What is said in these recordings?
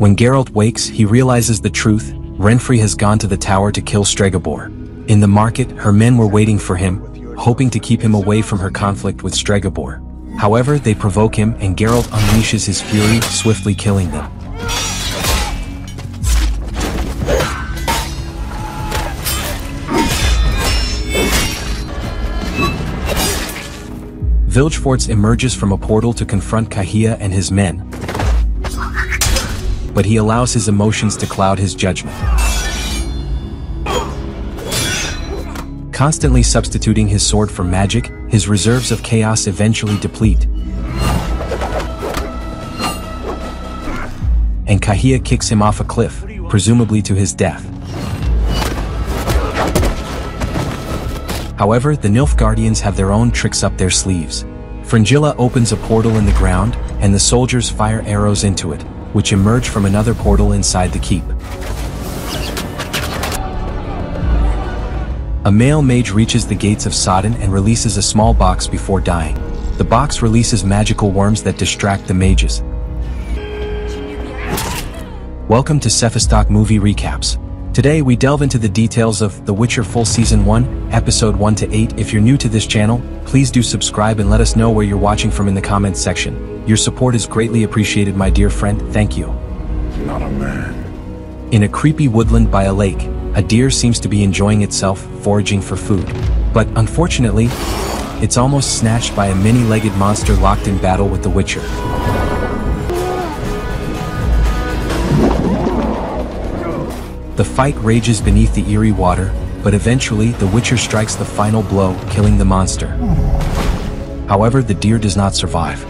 When Geralt wakes, he realizes the truth. Renfri has gone to the tower to kill Stregobor. In the market, her men were waiting for him, hoping to keep him away from her conflict with Stregobor. However, they provoke him and Geralt unleashes his fury, swiftly killing them. Vilgefortz emerges from a portal to confront Kahia and his men, but he allows his emotions to cloud his judgment. Constantly substituting his sword for magic, his reserves of chaos eventually deplete, and Kahia kicks him off a cliff, presumably to his death. However, the Nilfgaardians have their own tricks up their sleeves. Fringilla opens a portal in the ground, and the soldiers fire arrows into it, which emerge from another portal inside the keep. A male mage reaches the gates of Sodden and releases a small box before dying. The box releases magical worms that distract the mages. Welcome to Cephastalk Movie Recaps. Today we delve into the details of The Witcher Full Season 1, Episode 1 to 8. If you're new to this channel, please do subscribe and let us know where you're watching from in the comments section. Your support is greatly appreciated, my dear friend. Thank you. Not a man. In a creepy woodland by a lake, a deer seems to be enjoying itself, foraging for food. But unfortunately, it's almost snatched by a many-legged monster locked in battle with the Witcher. The fight rages beneath the eerie water, but eventually the Witcher strikes the final blow, killing the monster. However, the deer does not survive.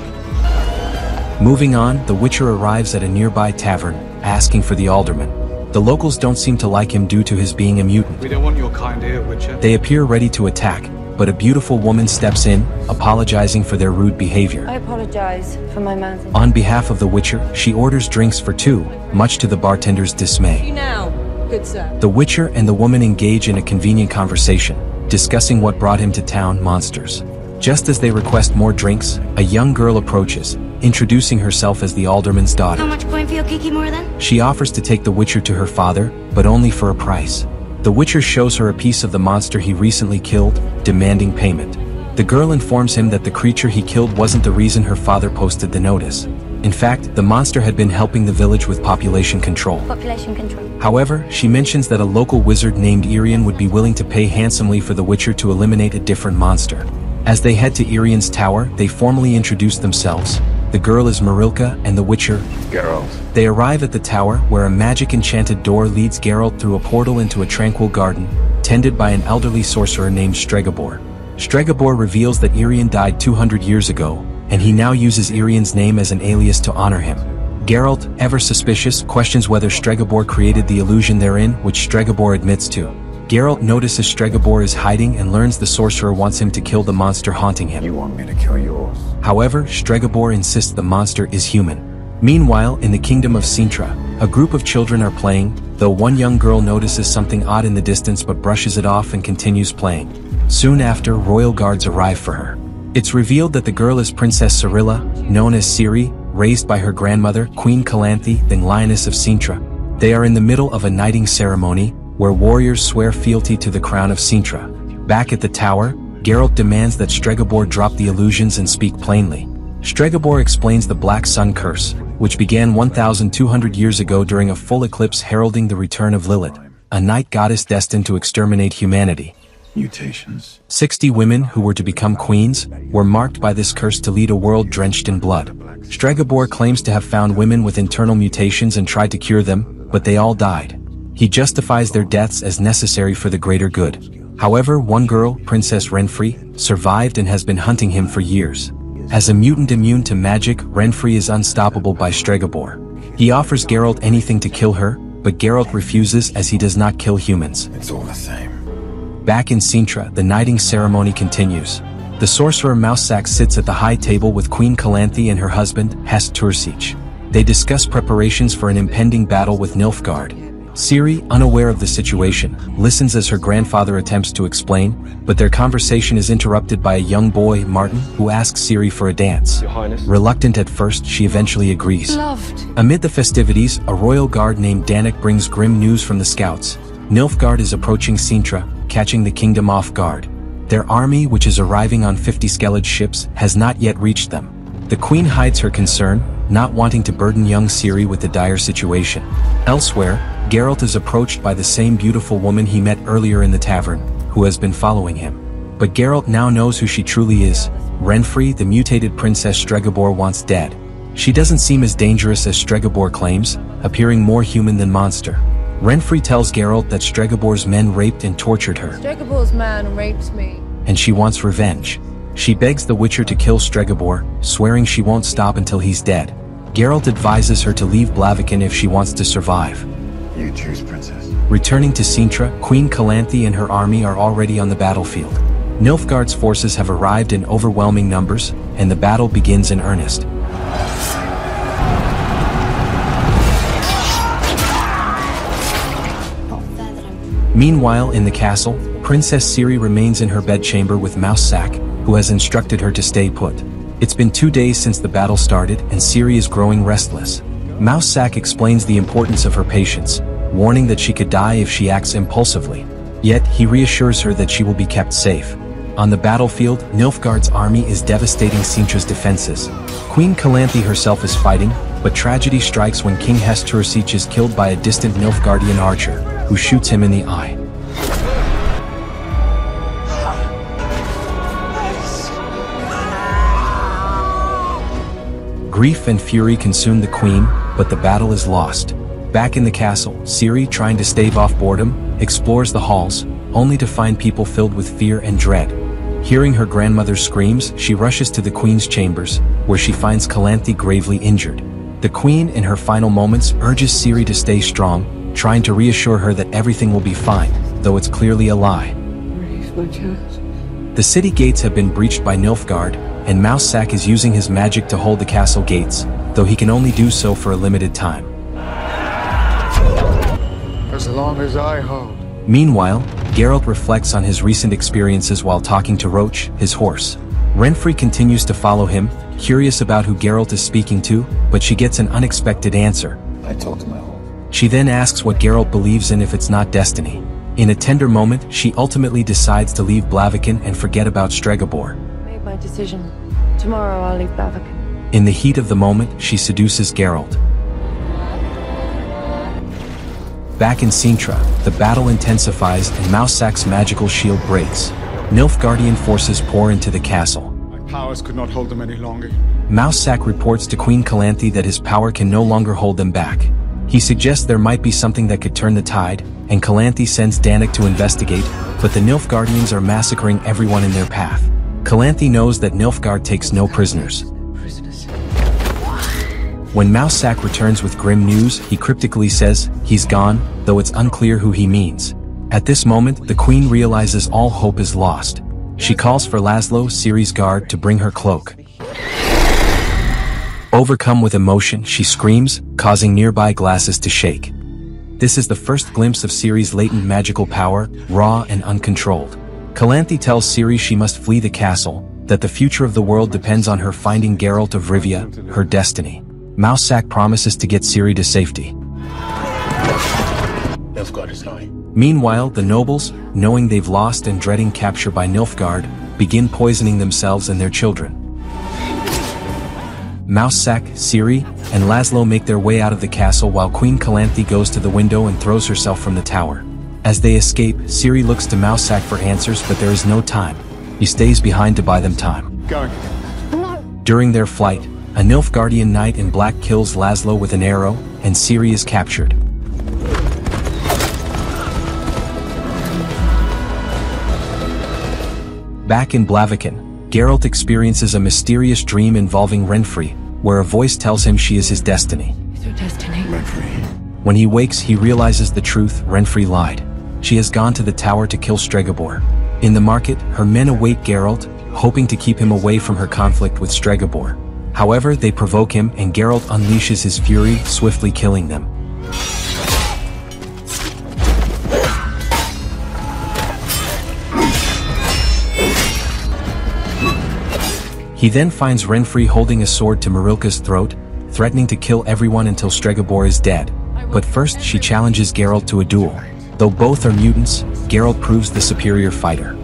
Moving on, the Witcher arrives at a nearby tavern, asking for the alderman. The locals don't seem to like him due to his being a mutant. We don't want your kind here, Witcher. They appear ready to attack, but a beautiful woman steps in, apologizing for their rude behavior. I apologize for my man's... On behalf of the Witcher, she orders drinks for two, much to the bartender's dismay. Now, good sir. The Witcher and the woman engage in a convenient conversation, discussing what brought him to town, monsters. Just as they request more drinks, a young girl approaches, introducing herself as the alderman's daughter. How much coin for your kiki more then? She offers to take the Witcher to her father, but only for a price. The Witcher shows her a piece of the monster he recently killed, demanding payment. The girl informs him that the creature he killed wasn't the reason her father posted the notice. In fact, the monster had been helping the village with population control. However, she mentions that a local wizard named Irian would be willing to pay handsomely for the Witcher to eliminate a different monster. As they head to Irian's tower, they formally introduce themselves. The girl is Marilka and the Witcher, Geralt. They arrive at the tower, where a magic-enchanted door leads Geralt through a portal into a tranquil garden, tended by an elderly sorcerer named Stregobor. Stregobor reveals that Irian died 200 years ago, and he now uses Irian's name as an alias to honor him. Geralt, ever suspicious, questions whether Stregobor created the illusion therein, which Stregobor admits to. Geralt notices Stregobor is hiding and learns the sorcerer wants him to kill the monster haunting him. You want me to kill yours? However, Stregobor insists the monster is human. Meanwhile, in the kingdom of Sintra, a group of children are playing, though one young girl notices something odd in the distance but brushes it off and continues playing. Soon after, royal guards arrive for her. It's revealed that the girl is Princess Cirilla, known as Ciri, raised by her grandmother, Queen Calanthe, the Lioness of Sintra. They are in the middle of a knighting ceremony, where warriors swear fealty to the crown of Sintra. Back at the tower, Geralt demands that Stregobor drop the illusions and speak plainly. Stregobor explains the Black Sun Curse, which began 1,200 years ago during a full eclipse heralding the return of Lilith, a night goddess destined to exterminate humanity. Mutations. 60 women who were to become queens were marked by this curse to lead a world drenched in blood. Stregobor claims to have found women with internal mutations and tried to cure them, but they all died. He justifies their deaths as necessary for the greater good. However, one girl, Princess Renfri, survived and has been hunting him for years. As a mutant immune to magic, Renfri is unstoppable by Stregobor. He offers Geralt anything to kill her, but Geralt refuses as he does not kill humans. It's all the same. Back in Sintra, the knighting ceremony continues. The sorcerer Mousesack sits at the high table with Queen Calanthe and her husband, Hast Tursich. They discuss preparations for an impending battle with Nilfgaard. Ciri, unaware of the situation, listens as her grandfather attempts to explain, but their conversation is interrupted by a young boy, Martin, who asks Ciri for a dance. Your Highness. Reluctant at first, she eventually agrees. Loved. Amid the festivities, a royal guard named Danik brings grim news from the scouts. Nilfgaard is approaching Sintra, catching the kingdom off guard. Their army, which is arriving on 50 Skellige ships, has not yet reached them. The queen hides her concern, not wanting to burden young Ciri with the dire situation. Elsewhere, Geralt is approached by the same beautiful woman he met earlier in the tavern, who has been following him. But Geralt now knows who she truly is. Renfri, the mutated Princess Stregobor, once dead. She doesn't seem as dangerous as Stregobor claims, appearing more human than monster. Renfri tells Geralt that Stregobor's men raped and tortured her, Stregobor's man raped me. and she wants revenge. She begs the Witcher to kill Stregobor, swearing she won't stop until he's dead. Geralt advises her to leave Blaviken if she wants to survive. You choose, princess. Returning to Sintra, Queen Calanthe and her army are already on the battlefield. Nilfgaard's forces have arrived in overwhelming numbers, and the battle begins in earnest. Meanwhile, in the castle, Princess Ciri remains in her bedchamber with Mousesack, who has instructed her to stay put. It's been 2 days since the battle started, and Ciri is growing restless. Mousesack explains the importance of her patience, warning that she could die if she acts impulsively. Yet, he reassures her that she will be kept safe. On the battlefield, Nilfgaard's army is devastating Sintra's defenses. Queen Calanthe herself is fighting, but tragedy strikes when King Hestursic is killed by a distant Nilfgaardian archer, who shoots him in the eye. Grief and fury consume the queen, but the battle is lost. Back in the castle, Ciri, trying to stave off boredom, explores the halls, only to find people filled with fear and dread. Hearing her grandmother's screams, she rushes to the queen's chambers, where she finds Calanthe gravely injured. The queen, in her final moments, urges Ciri to stay strong, trying to reassure her that everything will be fine, though it's clearly a lie. Breathe, my child. The city gates have been breached by Nilfgaard, and Mousesack is using his magic to hold the castle gates, though he can only do so for a limited time. As long as I hold. Meanwhile, Geralt reflects on his recent experiences while talking to Roach, his horse. Renfri continues to follow him, curious about who Geralt is speaking to, but she gets an unexpected answer. I talk to my horse. She then asks what Geralt believes in if it's not destiny. In a tender moment, she ultimately decides to leave Blaviken and forget about Stregobor. Made my decision. Tomorrow I'll leave Blaviken. In the heat of the moment, she seduces Geralt. Back in Sintra, the battle intensifies and Mousesack's magical shield breaks. Nilfgaardian forces pour into the castle. My powers could not hold them any longer. Mousesack reports to Queen Calanthe that his power can no longer hold them back. He suggests there might be something that could turn the tide, and Calanthe sends Danik to investigate, but the Nilfgaardians are massacring everyone in their path. Calanthe knows that Nilfgaard takes no prisoners. When Mousesack returns with grim news, he cryptically says, he's gone, though it's unclear who he means. At this moment, the queen realizes all hope is lost. She calls for Laszlo, Ciri's guard, to bring her cloak. Overcome with emotion, she screams, causing nearby glasses to shake. This is the first glimpse of Ciri's latent magical power, raw and uncontrolled. Calanthe tells Ciri she must flee the castle, that the future of the world depends on her finding Geralt of Rivia, her destiny. Mousesack promises to get Ciri to safety. Nilfgaard is nigh. Meanwhile, the nobles, knowing they've lost and dreading capture by Nilfgaard, begin poisoning themselves and their children. Mousesack, Ciri, and Laszlo make their way out of the castle while Queen Calanthe goes to the window and throws herself from the tower. As they escape, Ciri looks to Mousesack for answers, but there is no time. He stays behind to buy them time. Going. During their flight, a Nilfgaardian knight in black kills Laszlo with an arrow, and Ciri is captured. Back in Blaviken, Geralt experiences a mysterious dream involving Renfri, where a voice tells him she is his destiny. It's your destiny. Renfri. When he wakes, he realizes the truth. Renfri lied. She has gone to the tower to kill Stregobor. In the market, her men await Geralt, hoping to keep him away from her conflict with Stregobor. However, they provoke him, and Geralt unleashes his fury, swiftly killing them. He then finds Renfri holding a sword to Marilka's throat, threatening to kill everyone until Stregobor is dead. But first she challenges Geralt to a duel. Though both are mutants, Geralt proves the superior fighter.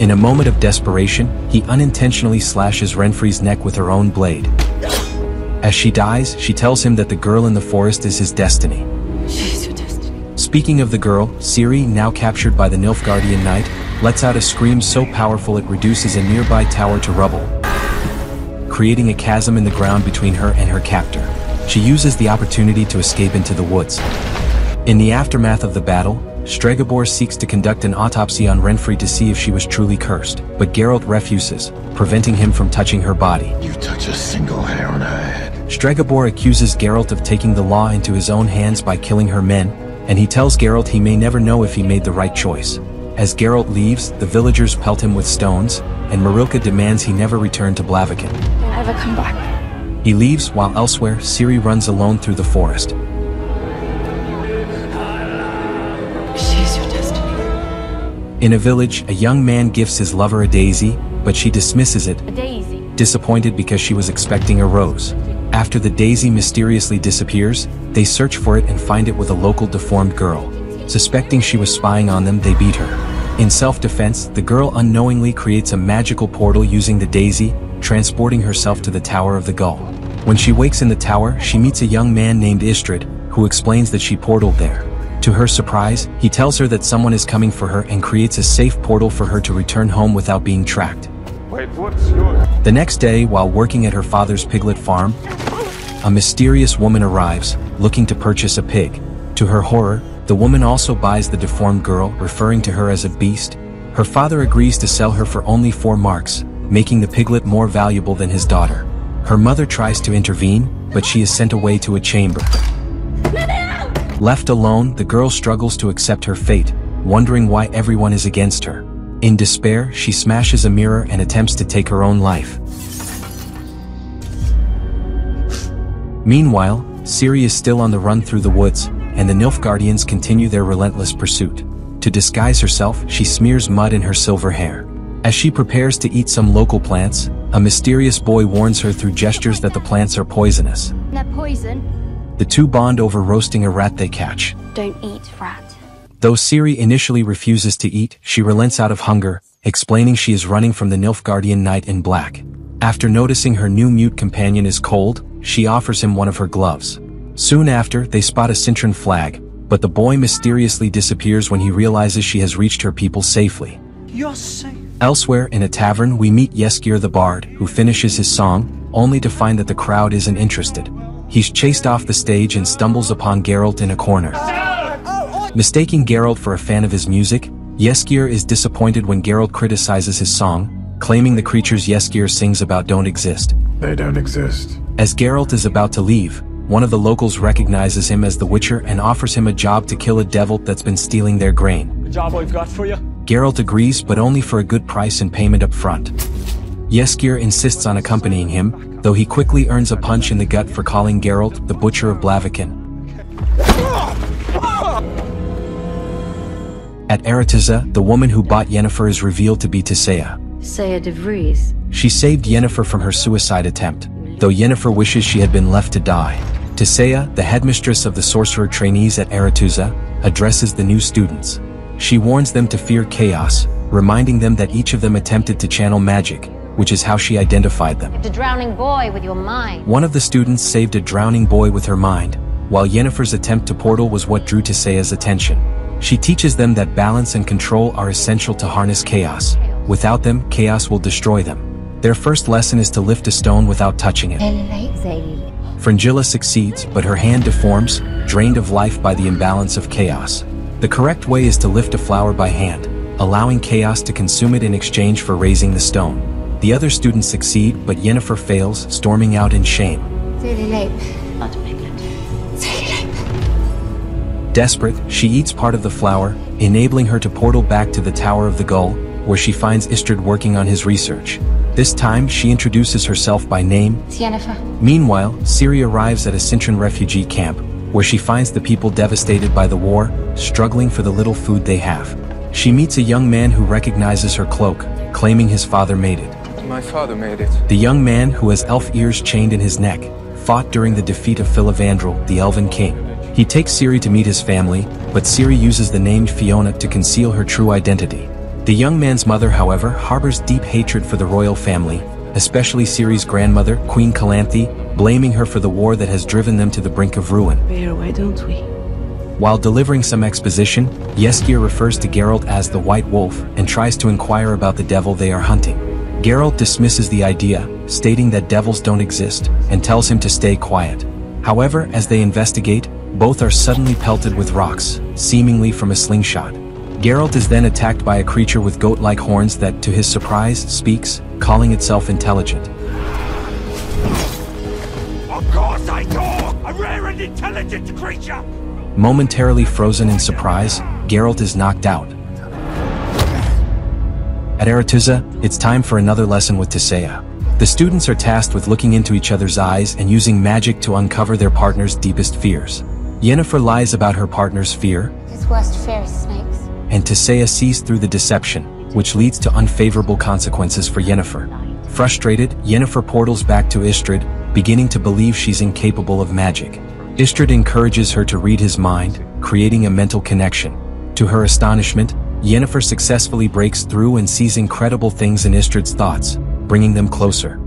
In a moment of desperation, he unintentionally slashes Renfri's neck with her own blade. As she dies, she tells him that the girl in the forest is his destiny. She's your destiny. Speaking of the girl, Ciri, now captured by the Nilfgaardian Knight, lets out a scream so powerful it reduces a nearby tower to rubble, creating a chasm in the ground between her and her captor. She uses the opportunity to escape into the woods. In the aftermath of the battle, Stregobor seeks to conduct an autopsy on Renfri to see if she was truly cursed, but Geralt refuses, preventing him from touching her body. You touch a single hair on her head. Stregobor accuses Geralt of taking the law into his own hands by killing her men, and he tells Geralt he may never know if he made the right choice. As Geralt leaves, the villagers pelt him with stones, and Marilka demands he never return to Blaviken. Don't ever come back. He leaves while elsewhere, Ciri runs alone through the forest. She's your destiny. In a village, a young man gifts his lover a daisy, but she dismisses it, A daisy. disappointed because she was expecting a rose. After the daisy mysteriously disappears, they search for it and find it with a local deformed girl. Suspecting she was spying on them, they beat her. In self-defense, the girl unknowingly creates a magical portal using the daisy, transporting herself to the Tower of the Gull. When she wakes in the tower, she meets a young man named Istrid, who explains that she portaled there. To her surprise, he tells her that someone is coming for her and creates a safe portal for her to return home without being tracked. Wait, what's yours? The next day, while working at her father's piglet farm, a mysterious woman arrives, looking to purchase a pig. To her horror, the woman also buys the deformed girl, referring to her as a beast. Her father agrees to sell her for only 4 marks, making the piglet more valuable than his daughter. Her mother tries to intervene, but she is sent away to a chamber. Left alone, the girl struggles to accept her fate, wondering why everyone is against her. In despair, she smashes a mirror and attempts to take her own life. Meanwhile, Ciri is still on the run through the woods, and the Nilfgaardians continue their relentless pursuit. To disguise herself, she smears mud in her silver hair. As she prepares to eat some local plants, a mysterious boy warns her through gestures that the plants are poisonous. They're poison. The two bond over roasting a rat they catch. Don't eat rat. Though Ciri initially refuses to eat, she relents out of hunger, explaining she is running from the Nilfgaardian Knight in black. After noticing her new mute companion is cold, she offers him one of her gloves. Soon after, they spot a Cintran flag, but the boy mysteriously disappears when he realizes she has reached her people safely. You're safe. Elsewhere in a tavern, we meet Yeskir the Bard, who finishes his song, only to find that the crowd isn't interested. He's chased off the stage and stumbles upon Geralt in a corner. Mistaking Geralt for a fan of his music, Yeskir is disappointed when Geralt criticizes his song, claiming the creatures Yeskir sings about don't exist. They don't exist. As Geralt is about to leave, one of the locals recognizes him as the Witcher and offers him a job to kill a devil that's been stealing their grain. The job I've got for you. Geralt agrees, but only for a good price and payment up front. Yeskir insists on accompanying him, though he quickly earns a punch in the gut for calling Geralt the Butcher of Blaviken. At Eretuzza, the woman who bought Yennefer is revealed to be Tissaia. Tissaia de Vries. She saved Yennefer from her suicide attempt, though Yennefer wishes she had been left to die. Tissaia, the headmistress of the sorcerer trainees at Eretuzza, addresses the new students. She warns them to fear chaos, reminding them that each of them attempted to channel magic, which is how she identified them. The drowning boy with your mind. One of the students saved a drowning boy with her mind, while Yennefer's attempt to portal was what drew Tissaia's attention. She teaches them that balance and control are essential to harness chaos. Without them, chaos will destroy them. Their first lesson is to lift a stone without touching it. Fringilla succeeds, but her hand deforms, drained of life by the imbalance of chaos. The correct way is to lift a flower by hand, allowing chaos to consume it in exchange for raising the stone. The other students succeed, but Yennefer fails, storming out in shame. Desperate, she eats part of the flower, enabling her to portal back to the Tower of the Gull, where she finds Istrid working on his research. This time, she introduces herself by name. It's Yennefer. Meanwhile, Ciri arrives at a Cintran refugee camp, where she finds the people devastated by the war, struggling for the little food they have. She meets a young man who recognizes her cloak, claiming his father made it. My father made it. The young man, who has elf ears chained in his neck, fought during the defeat of Filavandrel, the Elven King. He takes Ciri to meet his family, but Ciri uses the name Fiona to conceal her true identity. The young man's mother, however, harbors deep hatred for the royal family, especially Ciri's grandmother, Queen Calanthe, blaming her for the war that has driven them to the brink of ruin. Bear, why don't we? While delivering some exposition, Jaskier refers to Geralt as the White Wolf and tries to inquire about the devil they are hunting. Geralt dismisses the idea, stating that devils don't exist, and tells him to stay quiet. However, as they investigate, both are suddenly pelted with rocks, seemingly from a slingshot. Geralt is then attacked by a creature with goat-like horns that, to his surprise, speaks, calling itself intelligent. Of course I talk! A rare and intelligent creature! Momentarily frozen in surprise, Geralt is knocked out. At Aretuza, it's time for another lesson with Tissaia. The students are tasked with looking into each other's eyes and using magic to uncover their partner's deepest fears. Yennefer lies about her partner's fear, His worst fear is snakes. and Tissaia sees through the deception, which leads to unfavorable consequences for Yennefer. Frustrated, Yennefer portals back to Istrid, beginning to believe she's incapable of magic. Istrid encourages her to read his mind, creating a mental connection. To her astonishment, Yennefer successfully breaks through and sees incredible things in Istrid's thoughts, bringing them closer.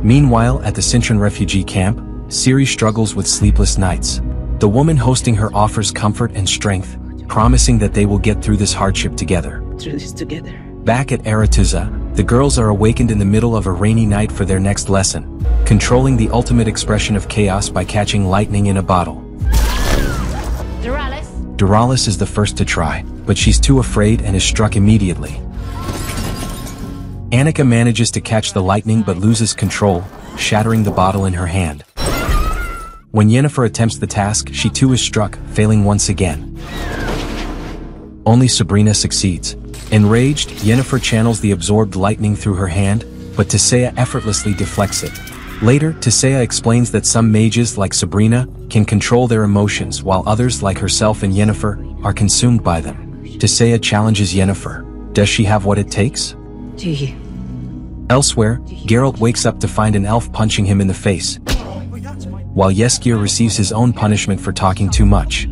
Meanwhile, at the Cintran refugee camp, Ciri struggles with sleepless nights. The woman hosting her offers comfort and strength, promising that they will get through this hardship together. Through this together. Back at Aretuza, the girls are awakened in the middle of a rainy night for their next lesson, controlling the ultimate expression of chaos by catching lightning in a bottle. Duralis is the first to try, but she's too afraid and is struck immediately. Annika manages to catch the lightning but loses control, shattering the bottle in her hand. When Yennefer attempts the task, she too is struck, failing once again. Only Sabrina succeeds. Enraged, Yennefer channels the absorbed lightning through her hand, but Tissaia effortlessly deflects it. Later, Tissaia explains that some mages, like Sabrina, can control their emotions while others, like herself and Yennefer, are consumed by them. Tissaia challenges Yennefer. Does she have what it takes? Do you? Elsewhere, Geralt wakes up to find an elf punching him in the face, while Jaskier receives his own punishment for talking too much.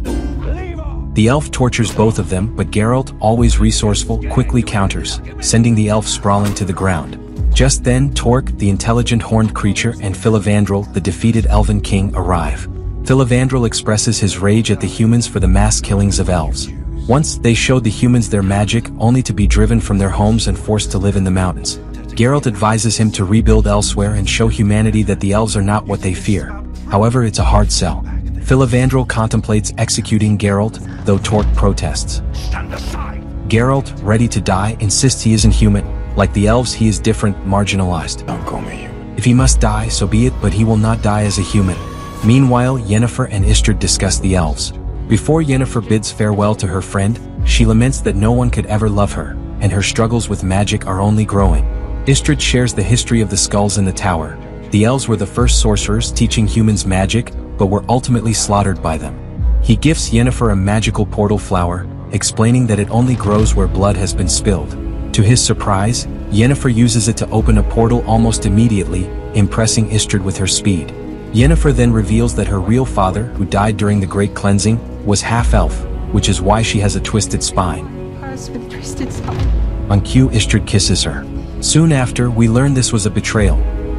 The elf tortures both of them, but Geralt, always resourceful, quickly counters, sending the elf sprawling to the ground. Just then, Torque, the intelligent horned creature, and Filavandrel, the defeated Elven King, arrive. Filavandrel expresses his rage at the humans for the mass killings of elves. Once, they showed the humans their magic, only to be driven from their homes and forced to live in the mountains. Geralt advises him to rebuild elsewhere and show humanity that the elves are not what they fear. However, it's a hard sell. Filavandrel contemplates executing Geralt, though Torque protests. Stand aside! Geralt, ready to die, insists he isn't human. Like the elves, he is different, marginalized. Don't call me human. If he must die, so be it, but he will not die as a human. Meanwhile, Yennefer and Istrid discuss the elves. Before Yennefer bids farewell to her friend, she laments that no one could ever love her, and her struggles with magic are only growing. Istrid shares the history of the skulls in the tower. The elves were the first sorcerers teaching humans magic, but were ultimately slaughtered by them. He gifts Yennefer a magical portal flower, explaining that it only grows where blood has been spilled. To his surprise, Yennefer uses it to open a portal almost immediately, impressing Istrid with her speed. Yennefer then reveals that her real father, who died during the Great Cleansing, was half-elf, which is why she has a twisted spine. Hers with twisted spine. On cue, Istrid kisses her. Soon after, we learn this was a betrayal.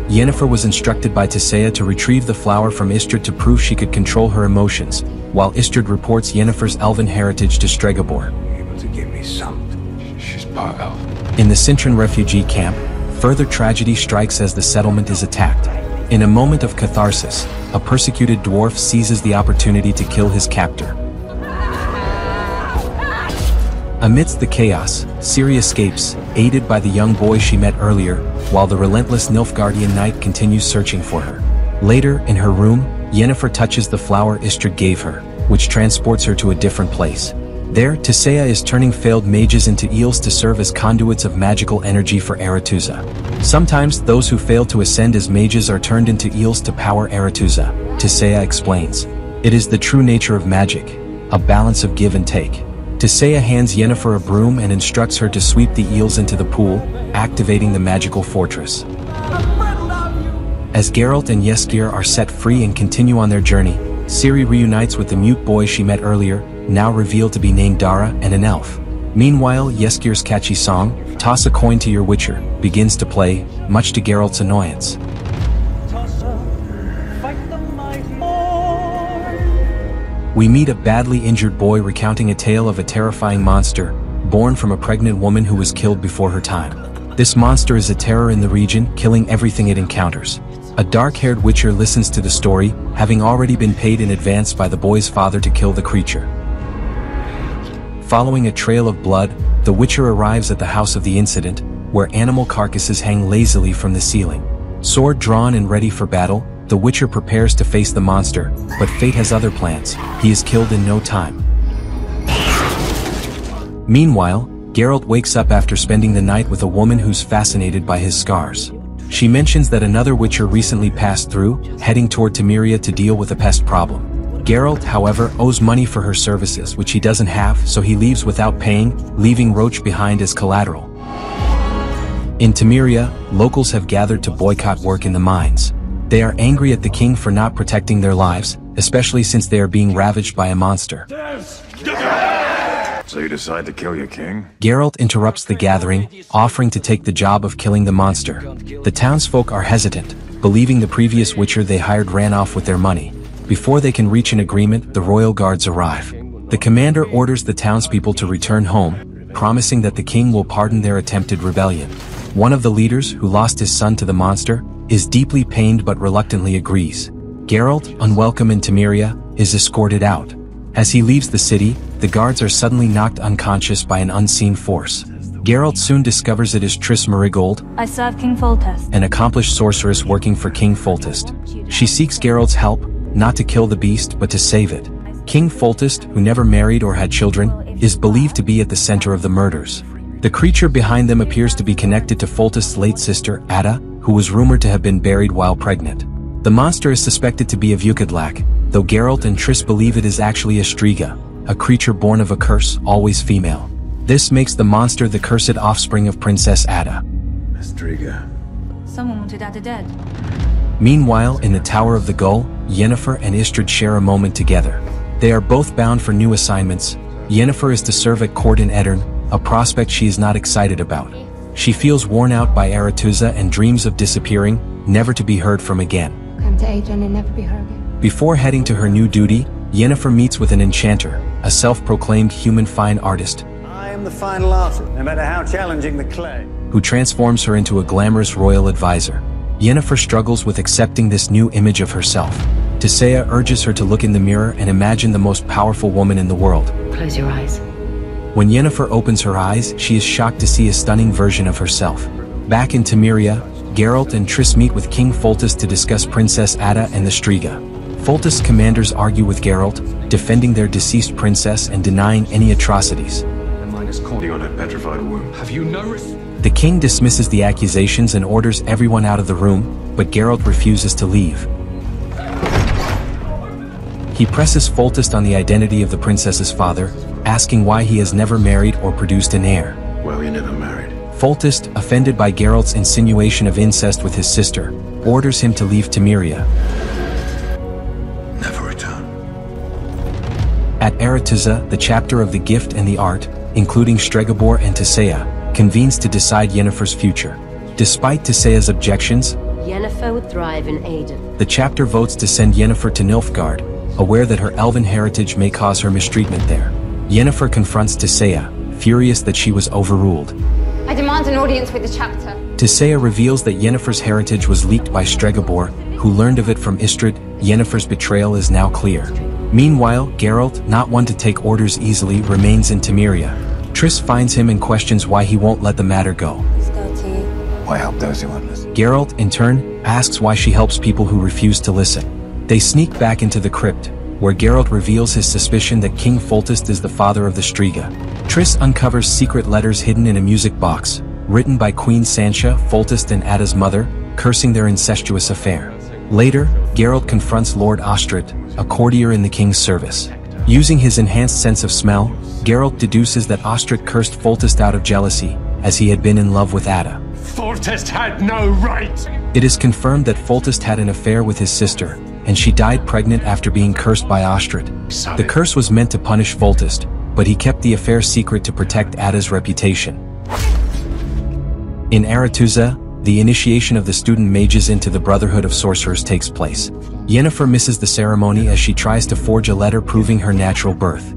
Yennefer was instructed by Tissaia to retrieve the flower from Istrid to prove she could control her emotions, while Istrid reports Yennefer's elven heritage to Stregobor. Able to give me something. She's part elf. In the Cintran refugee camp, further tragedy strikes as the settlement is attacked. In a moment of catharsis, a persecuted dwarf seizes the opportunity to kill his captor. Amidst the chaos, Ciri escapes, aided by the young boy she met earlier, while the relentless Nilfgaardian knight continues searching for her. Later, in her room, Yennefer touches the flower Istrid gave her, which transports her to a different place. There, Tisea is turning failed mages into eels to serve as conduits of magical energy for Aretuza. Sometimes, those who fail to ascend as mages are turned into eels to power Aretuza, Tisea explains. It is the true nature of magic, a balance of give and take. Tisea hands Yennefer a broom and instructs her to sweep the eels into the pool, activating the magical fortress. As Geralt and Yskyr are set free and continue on their journey, Ciri reunites with the mute boy she met earlier, now revealed to be named Dara and an elf. Meanwhile, Yeskir's catchy song, "Toss a Coin to Your Witcher," begins to play, much to Geralt's annoyance. We meet a badly injured boy recounting a tale of a terrifying monster, born from a pregnant woman who was killed before her time. This monster is a terror in the region, killing everything it encounters. A dark-haired witcher listens to the story, having already been paid in advance by the boy's father to kill the creature. Following a trail of blood, the witcher arrives at the house of the incident, where animal carcasses hang lazily from the ceiling. Sword drawn and ready for battle, the witcher prepares to face the monster, but fate has other plans. He is killed in no time. Meanwhile, Geralt wakes up after spending the night with a woman who's fascinated by his scars. She mentions that another witcher recently passed through, heading toward Temeria to deal with a pest problem. Geralt, however, owes money for her services, which he doesn't have, so he leaves without paying, leaving Roach behind as collateral. In Temeria, locals have gathered to boycott work in the mines. They are angry at the king for not protecting their lives, especially since they are being ravaged by a monster. So you decide to kill your king? Geralt interrupts the gathering, offering to take the job of killing the monster. The townsfolk are hesitant, believing the previous witcher they hired ran off with their money. Before they can reach an agreement, the royal guards arrive. The commander orders the townspeople to return home, promising that the king will pardon their attempted rebellion. One of the leaders, who lost his son to the monster, is deeply pained but reluctantly agrees. Geralt, unwelcome in Temeria, is escorted out. As he leaves the city, the guards are suddenly knocked unconscious by an unseen force. Geralt soon discovers it is Triss Merigold, I serve King Foltest. an accomplished sorceress working for King Foltest. She seeks Geralt's help, not to kill the beast but to save it. King Foltest, who never married or had children, is believed to be at the center of the murders. The creature behind them appears to be connected to Foltest's late sister, Ada, who was rumored to have been buried while pregnant. The monster is suspected to be a Vukedlak, though Geralt and Triss believe it is actually a Striga, a creature born of a curse, always female. This makes the monster the cursed offspring of Princess Ada. Striga. Someone wanted Ada dead. Meanwhile, in the Tower of the Gull, Yennefer and Istredd share a moment together. They are both bound for new assignments. Yennefer is to serve at court in Edirn, a prospect she is not excited about. She feels worn out by Aretuza and dreams of disappearing, never to be heard from again. Come to Adrian and never be heard again. Before heading to her new duty, Yennefer meets with an enchanter, a self-proclaimed human fine artist, I am the final artist, no matter how challenging the clay. who transforms her into a glamorous royal advisor. Yennefer struggles with accepting this new image of herself. Tisea urges her to look in the mirror and imagine the most powerful woman in the world. Close your eyes. When Yennefer opens her eyes, she is shocked to see a stunning version of herself. Back in Temeria, Geralt and Triss meet with King Foltest to discuss Princess Ada and the Striga. Foltest's commanders argue with Geralt, defending their deceased princess and denying any atrocities. The mine is calling on a petrified womb. Have you no respect? The king dismisses the accusations and orders everyone out of the room, but Geralt refuses to leave. He presses Foltest on the identity of the princess's father, asking why he has never married or produced an heir. Well, you never married. Foltest, offended by Geralt's insinuation of incest with his sister, orders him to leave Temeria. Never return. At Aretuza, the chapter of the gift and the art, including Stregobor and Tisea, convenes to decide Yennefer's future. Despite Tisea's objections, Yennefer would thrive in Aden. the chapter votes to send Yennefer to Nilfgaard, aware that her elven heritage may cause her mistreatment there. Yennefer confronts Tisea, furious that she was overruled. I demand an audience with the chapter. Tisea reveals that Yennefer's heritage was leaked by Stregobor, who learned of it from Istredd. Yennefer's betrayal is now clear. Meanwhile, Geralt, not one to take orders easily, remains in Temeria. Triss finds him and questions why he won't let the matter go. Let's go to you. Why help those who want us? Geralt, in turn, asks why she helps people who refuse to listen. They sneak back into the crypt, where Geralt reveals his suspicion that King Foltest is the father of the Striga. Triss uncovers secret letters hidden in a music box, written by Queen Sancha, Foltest and Ada's mother, cursing their incestuous affair. Later, Geralt confronts Lord Ostrit, a courtier in the king's service. Using his enhanced sense of smell, Geralt deduces that Ostrit cursed Foltest out of jealousy, as he had been in love with Ada. Foltest had no right! It is confirmed that Foltest had an affair with his sister, and she died pregnant after being cursed by Ostrit. The curse was meant to punish Foltest, but he kept the affair secret to protect Ada's reputation. In Aretuza, the initiation of the student mages into the Brotherhood of Sorcerers takes place. Yennefer misses the ceremony as she tries to forge a letter proving her natural birth.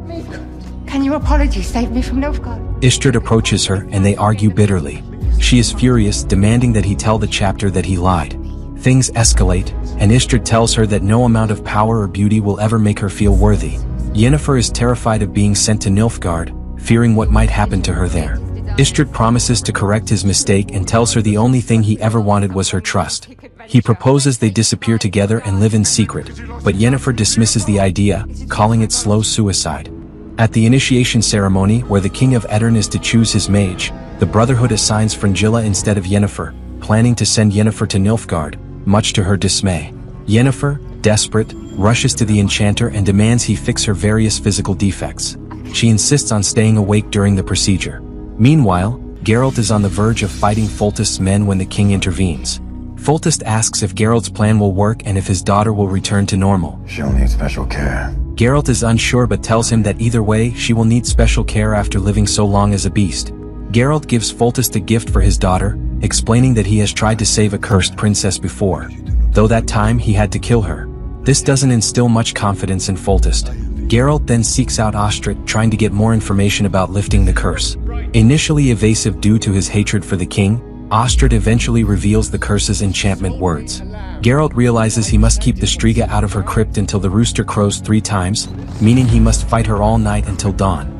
Can your apology save me from Nilfgaard? Istrid approaches her and they argue bitterly. She is furious, demanding that he tell the chapter that he lied. Things escalate, and Istrid tells her that no amount of power or beauty will ever make her feel worthy. Yennefer is terrified of being sent to Nilfgaard, fearing what might happen to her there. Istrid promises to correct his mistake and tells her the only thing he ever wanted was her trust. He proposes they disappear together and live in secret, but Yennefer dismisses the idea, calling it slow suicide. At the initiation ceremony, where the King of Edirn is to choose his mage, the Brotherhood assigns Fringilla instead of Yennefer, planning to send Yennefer to Nilfgaard, much to her dismay. Yennefer, desperate, rushes to the enchanter and demands he fix her various physical defects. She insists on staying awake during the procedure. Meanwhile, Geralt is on the verge of fighting Foltest's men when the king intervenes. Foltest asks if Geralt's plan will work and if his daughter will return to normal. She'll need special care. Geralt is unsure but tells him that either way she will need special care after living so long as a beast. Geralt gives Foltest a gift for his daughter, explaining that he has tried to save a cursed princess before, though that time he had to kill her. This doesn't instill much confidence in Foltest. Geralt then seeks out Ostrit, trying to get more information about lifting the curse. Initially evasive due to his hatred for the king, Ostrit eventually reveals the curse's enchantment words. Geralt realizes he must keep the Striga out of her crypt until the rooster crows 3 times, meaning he must fight her all night until dawn.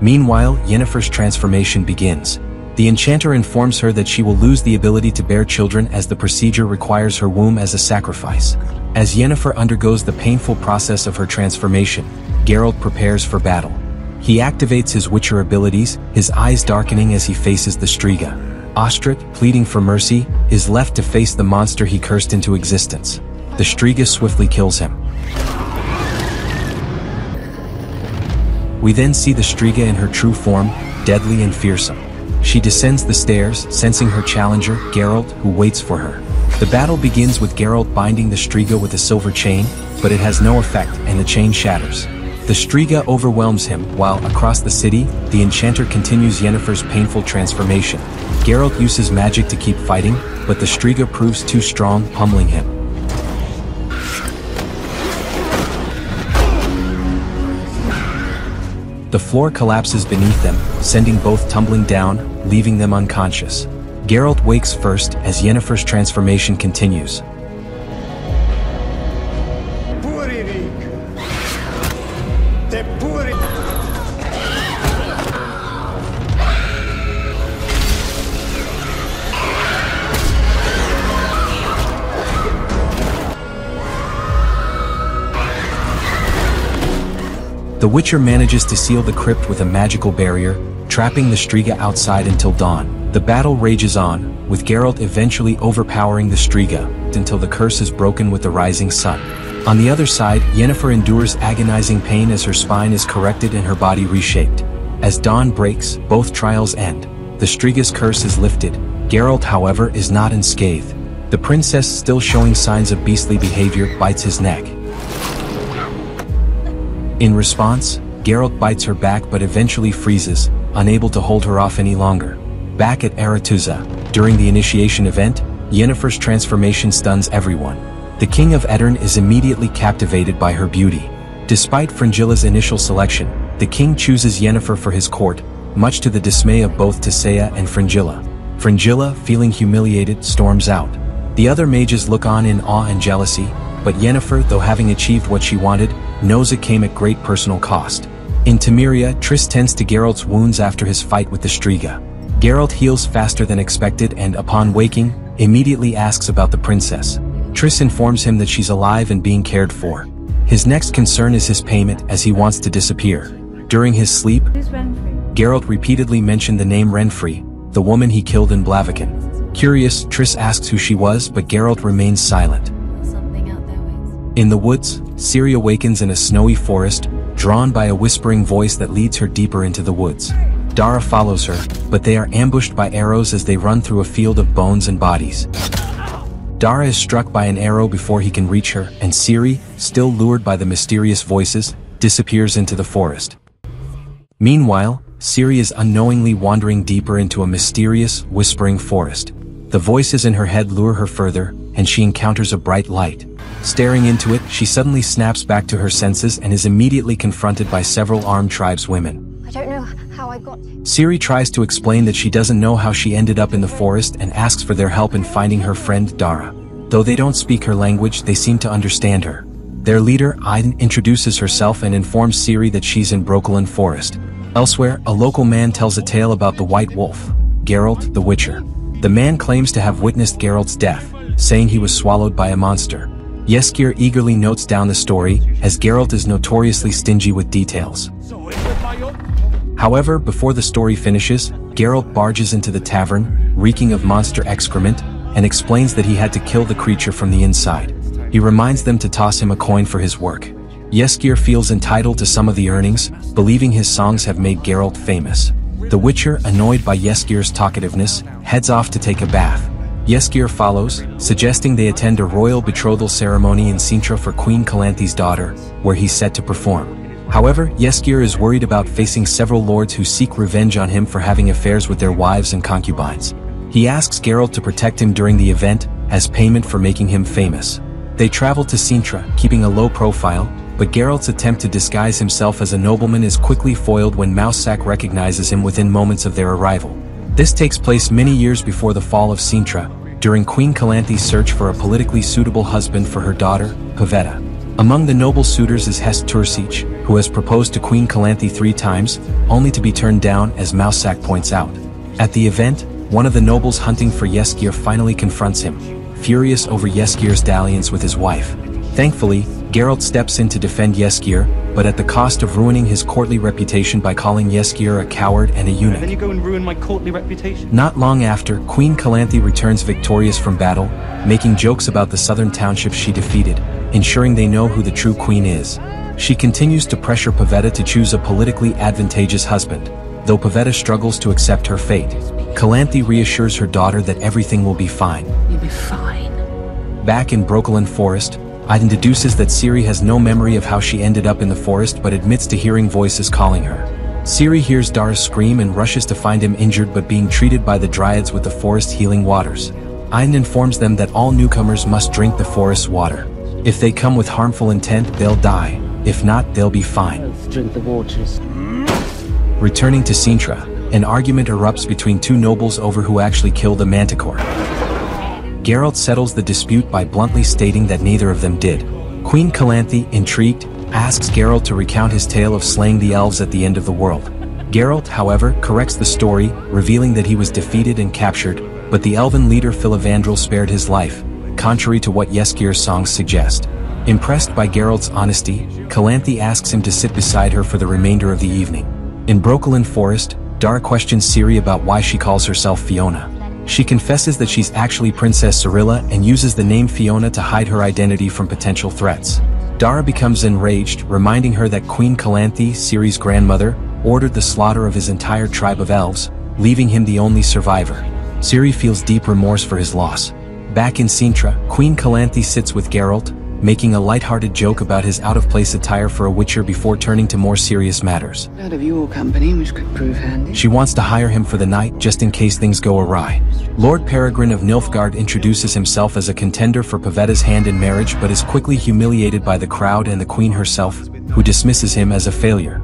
Meanwhile, Yennefer's transformation begins. The enchanter informs her that she will lose the ability to bear children as the procedure requires her womb as a sacrifice. As Yennefer undergoes the painful process of her transformation, Geralt prepares for battle. He activates his Witcher abilities, his eyes darkening as he faces the Striga. Ostrit, pleading for mercy, is left to face the monster he cursed into existence. The Striga swiftly kills him. We then see the Striga in her true form, deadly and fearsome. She descends the stairs, sensing her challenger, Geralt, who waits for her. The battle begins with Geralt binding the Striga with a silver chain, but it has no effect and the chain shatters. The Striga overwhelms him, while across the city, the enchanter continues Yennefer's painful transformation. Geralt uses magic to keep fighting, but the Striga proves too strong, pummeling him. The floor collapses beneath them, sending both tumbling down, leaving them unconscious. Geralt wakes first as Yennefer's transformation continues. The Witcher manages to seal the crypt with a magical barrier, trapping the Striga outside until dawn. The battle rages on, with Geralt eventually overpowering the Striga, until the curse is broken with the rising sun. On the other side, Yennefer endures agonizing pain as her spine is corrected and her body reshaped. As dawn breaks, both trials end. The Striga's curse is lifted. Geralt, however, is not unscathed. The princess, still showing signs of beastly behavior, bites his neck. In response, Geralt bites her back but eventually freezes, unable to hold her off any longer. Back at Aretuza, during the initiation event, Yennefer's transformation stuns everyone. The King of Edirn is immediately captivated by her beauty. Despite Fringilla's initial selection, the king chooses Yennefer for his court, much to the dismay of both Tissaia and Fringilla. Fringilla, feeling humiliated, storms out. The other mages look on in awe and jealousy, but Yennefer, though having achieved what she wanted, knows it came at great personal cost. In Temeria, Triss tends to Geralt's wounds after his fight with the Striga. Geralt heals faster than expected and, upon waking, immediately asks about the princess. Triss informs him that she's alive and being cared for. His next concern is his payment, as he wants to disappear. During his sleep, Geralt repeatedly mentioned the name Renfri, the woman he killed in Blaviken. Curious, Triss asks who she was, but Geralt remains silent. In the woods, Ciri awakens in a snowy forest, drawn by a whispering voice that leads her deeper into the woods. Dara follows her, but they are ambushed by arrows as they run through a field of bones and bodies. Dara is struck by an arrow before he can reach her, and Ciri, still lured by the mysterious voices, disappears into the forest. Meanwhile, Ciri is unknowingly wandering deeper into a mysterious, whispering forest. The voices in her head lure her further, and she encounters a bright light. Staring into it, she suddenly snaps back to her senses and is immediately confronted by several armed tribeswomen. I don't know how I got here. Ciri tries to explain that she doesn't know how she ended up in the forest and asks for their help in finding her friend Dara. Though they don't speak her language, they seem to understand her. Their leader, Aiden, introduces herself and informs Ciri that she's in Brokilon Forest. Elsewhere, a local man tells a tale about the White Wolf, Geralt the Witcher. The man claims to have witnessed Geralt's death, saying he was swallowed by a monster. Yeskir eagerly notes down the story, as Geralt is notoriously stingy with details. However, before the story finishes, Geralt barges into the tavern, reeking of monster excrement, and explains that he had to kill the creature from the inside. He reminds them to toss him a coin for his work. Yeskir feels entitled to some of the earnings, believing his songs have made Geralt famous. The Witcher, annoyed by Yeskir's talkativeness, heads off to take a bath. Yeskir follows, suggesting they attend a royal betrothal ceremony in Sintra for Queen Calanthe's daughter, where he's set to perform. However, Yeskir is worried about facing several lords who seek revenge on him for having affairs with their wives and concubines. He asks Geralt to protect him during the event, as payment for making him famous. They travel to Sintra, keeping a low profile, but Geralt's attempt to disguise himself as a nobleman is quickly foiled when Mousesack recognizes him within moments of their arrival. This takes place many years before the fall of Sintra, during Queen Calanthe's search for a politically suitable husband for her daughter, Pavetta. Among the noble suitors is Hest Tursich, who has proposed to Queen Calanthe 3 times, only to be turned down, as Mousesack points out. At the event, one of the nobles hunting for Yeskir finally confronts him, furious over Yeskir's dalliance with his wife. Thankfully, Geralt steps in to defend Yeskir, but at the cost of ruining his courtly reputation by calling Yeskir a coward and a eunuch. Then you go and ruin my courtly reputation. Not long after, Queen Calanthe returns victorious from battle, making jokes about the southern townships she defeated, ensuring they know who the true queen is. She continues to pressure Pavetta to choose a politically advantageous husband, though Pavetta struggles to accept her fate. Calanthe reassures her daughter that everything will be fine. You'll be fine. Back in Brokilon Forest, Aiden deduces that Ciri has no memory of how she ended up in the forest but admits to hearing voices calling her. Ciri hears Dara scream and rushes to find him injured but being treated by the dryads with the forest healing waters. Aiden informs them that all newcomers must drink the forest's water. If they come with harmful intent, they'll die. If not, they'll be fine. Drink the waters. Returning to Sintra, an argument erupts between 2 nobles over who actually killed the manticore. Geralt settles the dispute by bluntly stating that neither of them did. Queen Calanthe, intrigued, asks Geralt to recount his tale of slaying the elves at the end of the world. Geralt, however, corrects the story, revealing that he was defeated and captured, but the elven leader Filavandrel spared his life, contrary to what Yeskir's songs suggest. Impressed by Geralt's honesty, Calanthe asks him to sit beside her for the remainder of the evening. In Brokilon Forest, Dara questions Ciri about why she calls herself Fiona. She confesses that she's actually Princess Cirilla and uses the name Fiona to hide her identity from potential threats. Dara becomes enraged, reminding her that Queen Calanthe, Ciri's grandmother, ordered the slaughter of his entire tribe of elves, leaving him the only survivor. Ciri feels deep remorse for his loss. Back in Sintra, Queen Calanthe sits with Geralt, making a light-hearted joke about his out-of-place attire for a witcher before turning to more serious matters. Out of your company, which could prove handy. She wants to hire him for the night just in case things go awry. Lord Peregrine of Nilfgaard introduces himself as a contender for Pavetta's hand in marriage but is quickly humiliated by the crowd and the queen herself, who dismisses him as a failure.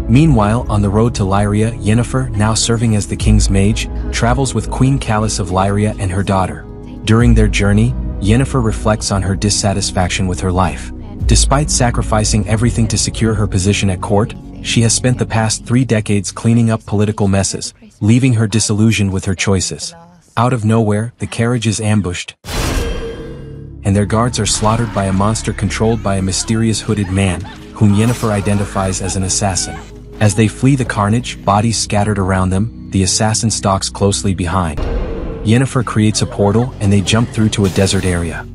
Meanwhile, on the road to Lyria, Yennefer, now serving as the king's mage, travels with Queen Callis of Lyria and her daughter. During their journey, Yennefer reflects on her dissatisfaction with her life. Despite sacrificing everything to secure her position at court, she has spent the past 3 decades cleaning up political messes, leaving her disillusioned with her choices. Out of nowhere, the carriage is ambushed. and their guards are slaughtered by a monster controlled by a mysterious hooded man, whom Yennefer identifies as an assassin. As they flee the carnage, bodies scattered around them, the assassin stalks closely behind. Yennefer creates a portal and they jump through to a desert area.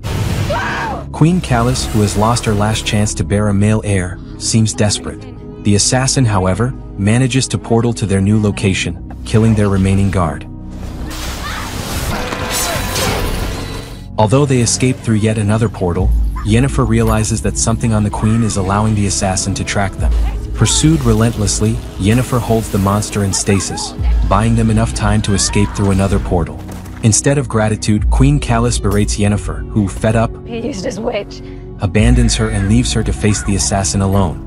Queen Callis, who has lost her last chance to bear a male heir, seems desperate. The assassin, however, manages to portal to their new location, killing their remaining guard. Although they escape through yet another portal, Yennefer realizes that something on the queen is allowing the assassin to track them. Pursued relentlessly, Yennefer holds the monster in stasis, buying them enough time to escape through another portal. Instead of gratitude, Queen Callis berates Yennefer, who, fed up, He used his witch. abandons her and leaves her to face the assassin alone.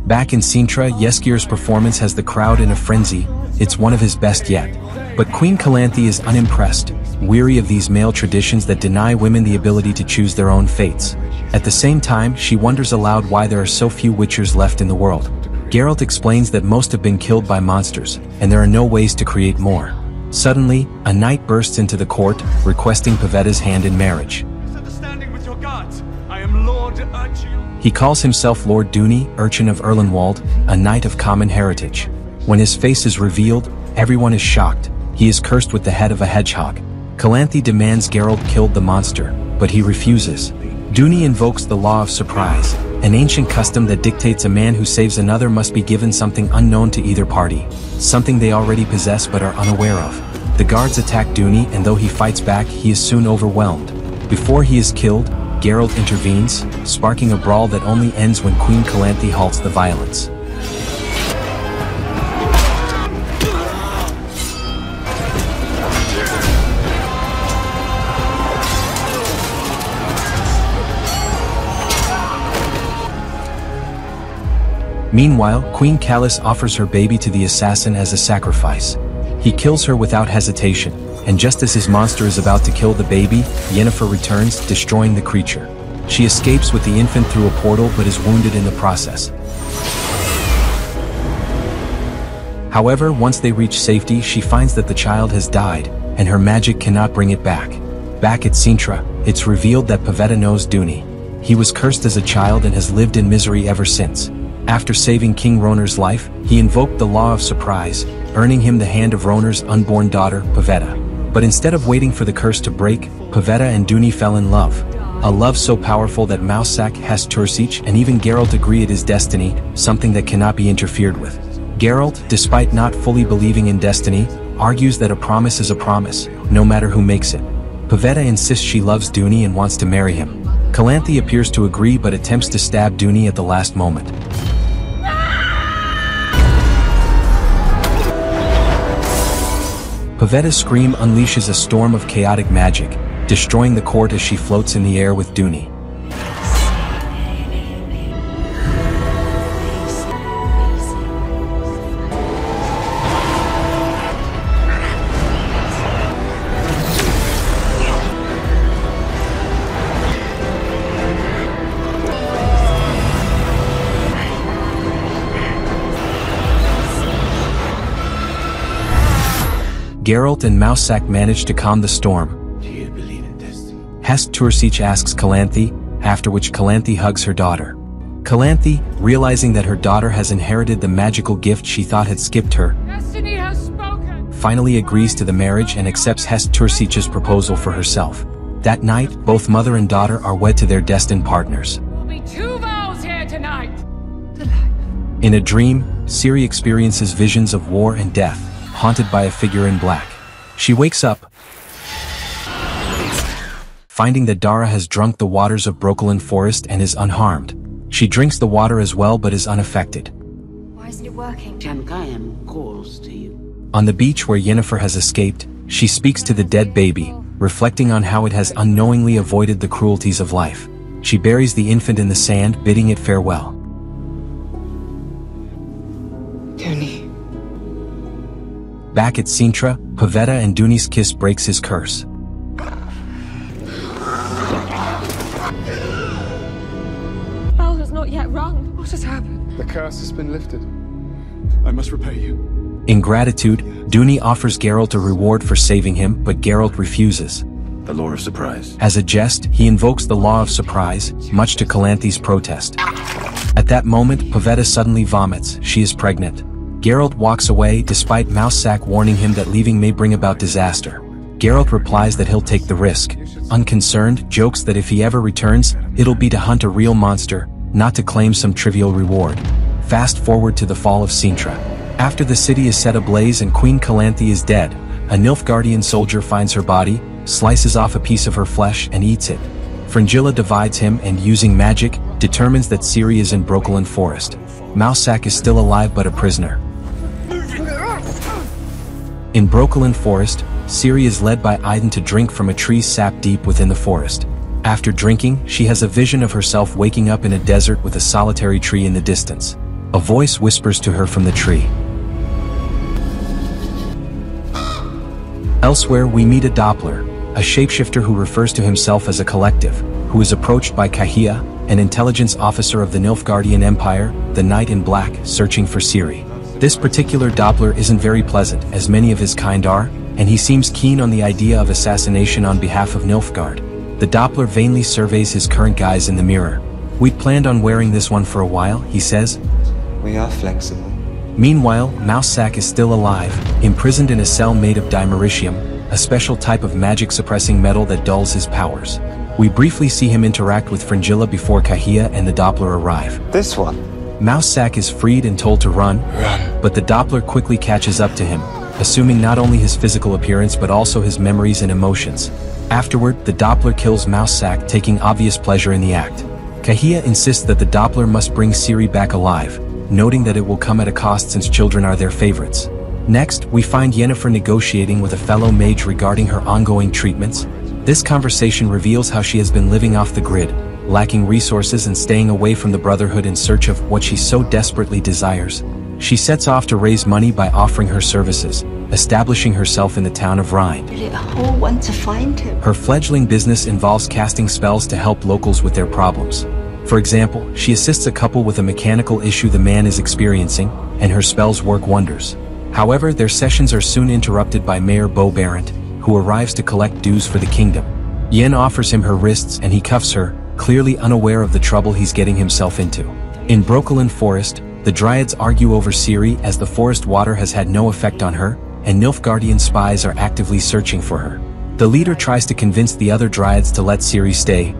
Back in Cintra, Yeskir's performance has the crowd in a frenzy. It's one of his best yet. But Queen Calanthe is unimpressed, weary of these male traditions that deny women the ability to choose their own fates. At the same time, she wonders aloud why there are so few witchers left in the world. Geralt explains that most have been killed by monsters, and there are no ways to create more. Suddenly, a knight bursts into the court, requesting Pavetta's hand in marriage. Misunderstanding with your gods. I am Lord Urchiel. He calls himself Lord Duny, Urchin of Erlenwald, a knight of common heritage. When his face is revealed, everyone is shocked. He is cursed with the head of a hedgehog. Calanthe demands Geralt killed the monster, but he refuses. Duny invokes the law of surprise, an ancient custom that dictates a man who saves another must be given something unknown to either party, something they already possess but are unaware of. The guards attack Duny, and though he fights back, he is soon overwhelmed. Before he is killed, Geralt intervenes, sparking a brawl that only ends when Queen Calanthe halts the violence. Meanwhile, Queen Callis offers her baby to the assassin as a sacrifice. He kills her without hesitation, and just as his monster is about to kill the baby, Yennefer returns, destroying the creature. She escapes with the infant through a portal but is wounded in the process. However, once they reach safety, she finds that the child has died, and her magic cannot bring it back. Back at Cintra, it's revealed that Pavetta knows Duny. He was cursed as a child and has lived in misery ever since. After saving King Roner's life, he invoked the law of surprise, earning him the hand of Roner's unborn daughter, Pavetta. But instead of waiting for the curse to break, Pavetta and Duny fell in love. A love so powerful that Mousak, Hast-Tursich, and even Geralt agree it is destiny, something that cannot be interfered with. Geralt, despite not fully believing in destiny, argues that a promise is a promise, no matter who makes it. Pavetta insists she loves Duny and wants to marry him. Calanthe appears to agree but attempts to stab Duny at the last moment. Pavetta's scream unleashes a storm of chaotic magic, destroying the court as she floats in the air with Duny. Geralt and Mousak manage to calm the storm. Do you believe in destiny? Hast-Tursich asks Calanthe, after which Calanthe hugs her daughter. Calanthe, realizing that her daughter has inherited the magical gift she thought had skipped her, Destiny has spoken. finally agrees to the marriage and accepts Hast-Tursich's proposal for herself. That night, both mother and daughter are wed to their destined partners. There'll be 2 vows here tonight. In a dream, Ciri experiences visions of war and death, haunted by a figure in black. She wakes up, finding that Dara has drunk the waters of Brokilon Forest and is unharmed. She drinks the water as well but is unaffected. Why isn't it working? Chankayam calls to you. On the beach where Yennefer has escaped, she speaks to the dead baby, reflecting on how it has unknowingly avoided the cruelties of life. She buries the infant in the sand, bidding it farewell. Duny. Back at Cintra, Pavetta and Duny's kiss breaks his curse. Bell has not yet rung. What has happened? The curse has been lifted. I must repay you. In gratitude, Duny offers Geralt a reward for saving him, but Geralt refuses. The law of surprise. As a jest, he invokes the law of surprise, much to Calanthe's protest. At that moment, Pavetta suddenly vomits. She is pregnant. Geralt walks away despite Mousesack warning him that leaving may bring about disaster. Geralt replies that he'll take the risk. Unconcerned, jokes that if he ever returns, it'll be to hunt a real monster, not to claim some trivial reward. Fast forward to the fall of Cintra. After the city is set ablaze and Queen Calanthe is dead, a Nilfgaardian soldier finds her body, slices off a piece of her flesh and eats it. Fringilla divides him and, using magic, determines that Ciri is in Brokilon Forest. Mousesack is still alive but a prisoner. In Brokilon Forest, Ciri is led by Iden to drink from a tree's sap deep within the forest. After drinking, she has a vision of herself waking up in a desert with a solitary tree in the distance. A voice whispers to her from the tree. Elsewhere we meet a Doppler, a shapeshifter who refers to himself as a collective, who is approached by Kahia, an intelligence officer of the Nilfgaardian Empire, the Knight in Black, searching for Ciri. This particular Doppler isn't very pleasant, as many of his kind are, and he seems keen on the idea of assassination on behalf of Nilfgaard. The Doppler vainly surveys his current guise in the mirror. "We'd planned on wearing this one for a while," he says. "We are flexible." Meanwhile, Mousesack is still alive, imprisoned in a cell made of dimeritium, a special type of magic-suppressing metal that dulls his powers. We briefly see him interact with Fringilla before Kahia and the Doppler arrive. "This one." Mousesack is freed and told to run, but the Doppler quickly catches up to him, assuming not only his physical appearance but also his memories and emotions. Afterward, the Doppler kills Mousesack, taking obvious pleasure in the act. Kahia insists that the Doppler must bring Ciri back alive, noting that it will come at a cost since children are their favorites. Next, we find Yennefer negotiating with a fellow mage regarding her ongoing treatments. This conversation reveals how she has been living off the grid, lacking resources and staying away from the Brotherhood in search of what she so desperately desires. She sets off to raise money by offering her services, establishing herself in the town of Rind. Did it a whole one to find him? Her fledgling business involves casting spells to help locals with their problems. For example, she assists a couple with a mechanical issue the man is experiencing, and her spells work wonders. However, their sessions are soon interrupted by Mayor Bo Barrent, who arrives to collect dues for the kingdom. Yen offers him her wrists and he cuffs her, clearly unaware of the trouble he's getting himself into. In Brokilon Forest, the Dryads argue over Ciri as the forest water has had no effect on her, and Nilfgaardian spies are actively searching for her. The leader tries to convince the other Dryads to let Ciri stay,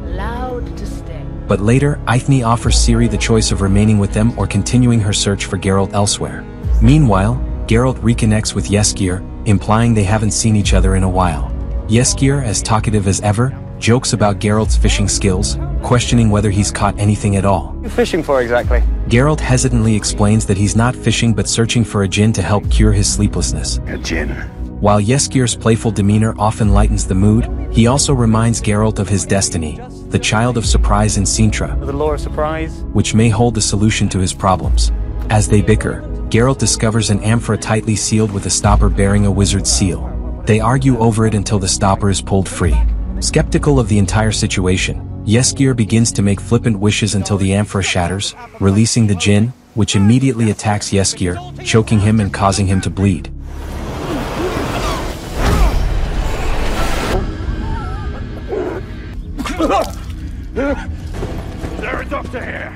but later, Eithne offers Ciri the choice of remaining with them or continuing her search for Geralt elsewhere. Meanwhile, Geralt reconnects with Yeskir, implying they haven't seen each other in a while. Yeskir, as talkative as ever, jokes about Geralt's fishing skills, questioning whether he's caught anything at all. What are you fishing for exactly? Geralt hesitantly explains that he's not fishing but searching for a djinn to help cure his sleeplessness. A djinn. While Yeskir's playful demeanor often lightens the mood, he also reminds Geralt of his destiny, the child of surprise in Cintra, The law of surprise? which may hold the solution to his problems. As they bicker, Geralt discovers an amphora tightly sealed with a stopper bearing a wizard's seal. They argue over it until the stopper is pulled free. Skeptical of the entire situation, Yeskir begins to make flippant wishes until the amphora shatters, releasing the djinn, which immediately attacks Yeskir, choking him and causing him to bleed. There a doctor here!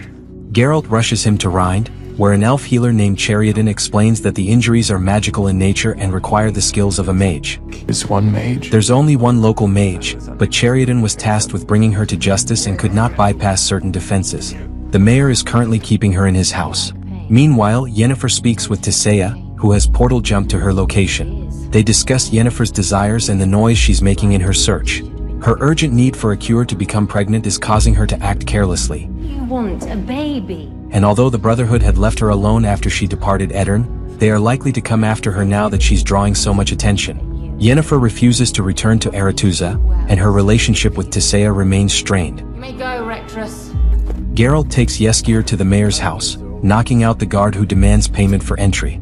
Geralt rushes him to Rind, where an elf healer named Chariodin explains that the injuries are magical in nature and require the skills of a mage. Is one mage? There's only one local mage, but Chariodin was tasked with bringing her to justice and could not bypass certain defenses. The mayor is currently keeping her in his house. Meanwhile, Yennefer speaks with Tissaia, who has portal jumped to her location. They discuss Yennefer's desires and the noise she's making in her search. Her urgent need for a cure to become pregnant is causing her to act carelessly. You want a baby? And although the Brotherhood had left her alone after she departed Edirn, they are likely to come after her now that she's drawing so much attention. Yennefer refuses to return to Aretuza, and her relationship with Tissaia remains strained. You may go, Rectress. Geralt takes Yeskir to the mayor's house, knocking out the guard who demands payment for entry.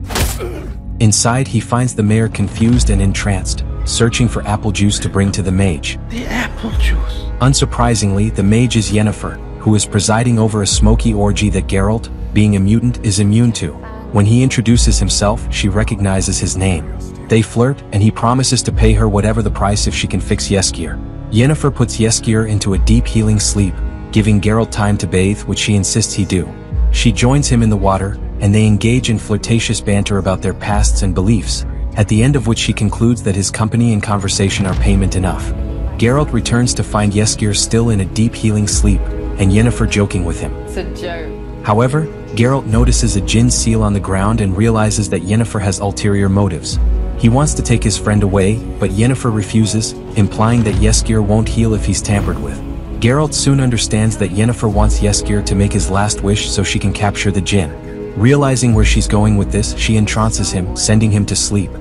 Inside, he finds the mayor confused and entranced, searching for apple juice to bring to the mage. The apple juice. Unsurprisingly, the mage is Yennefer, who is presiding over a smoky orgy that Geralt, being a mutant, is immune to. When he introduces himself, she recognizes his name. They flirt, and he promises to pay her whatever the price if she can fix Yennefer. Yennefer puts Yennefer into a deep healing sleep, giving Geralt time to bathe, which she insists he do. She joins him in the water, and they engage in flirtatious banter about their pasts and beliefs, at the end of which she concludes that his company and conversation are payment enough. Geralt returns to find Yennefer still in a deep healing sleep, and Yennefer joking with him. It's a joke. However, Geralt notices a djinn seal on the ground and realizes that Yennefer has ulterior motives. He wants to take his friend away, but Yennefer refuses, implying that Yennefer won't heal if he's tampered with. Geralt soon understands that Yennefer wants Yennefer to make his last wish so she can capture the djinn. Realizing where she's going with this, she entrances him, sending him to sleep.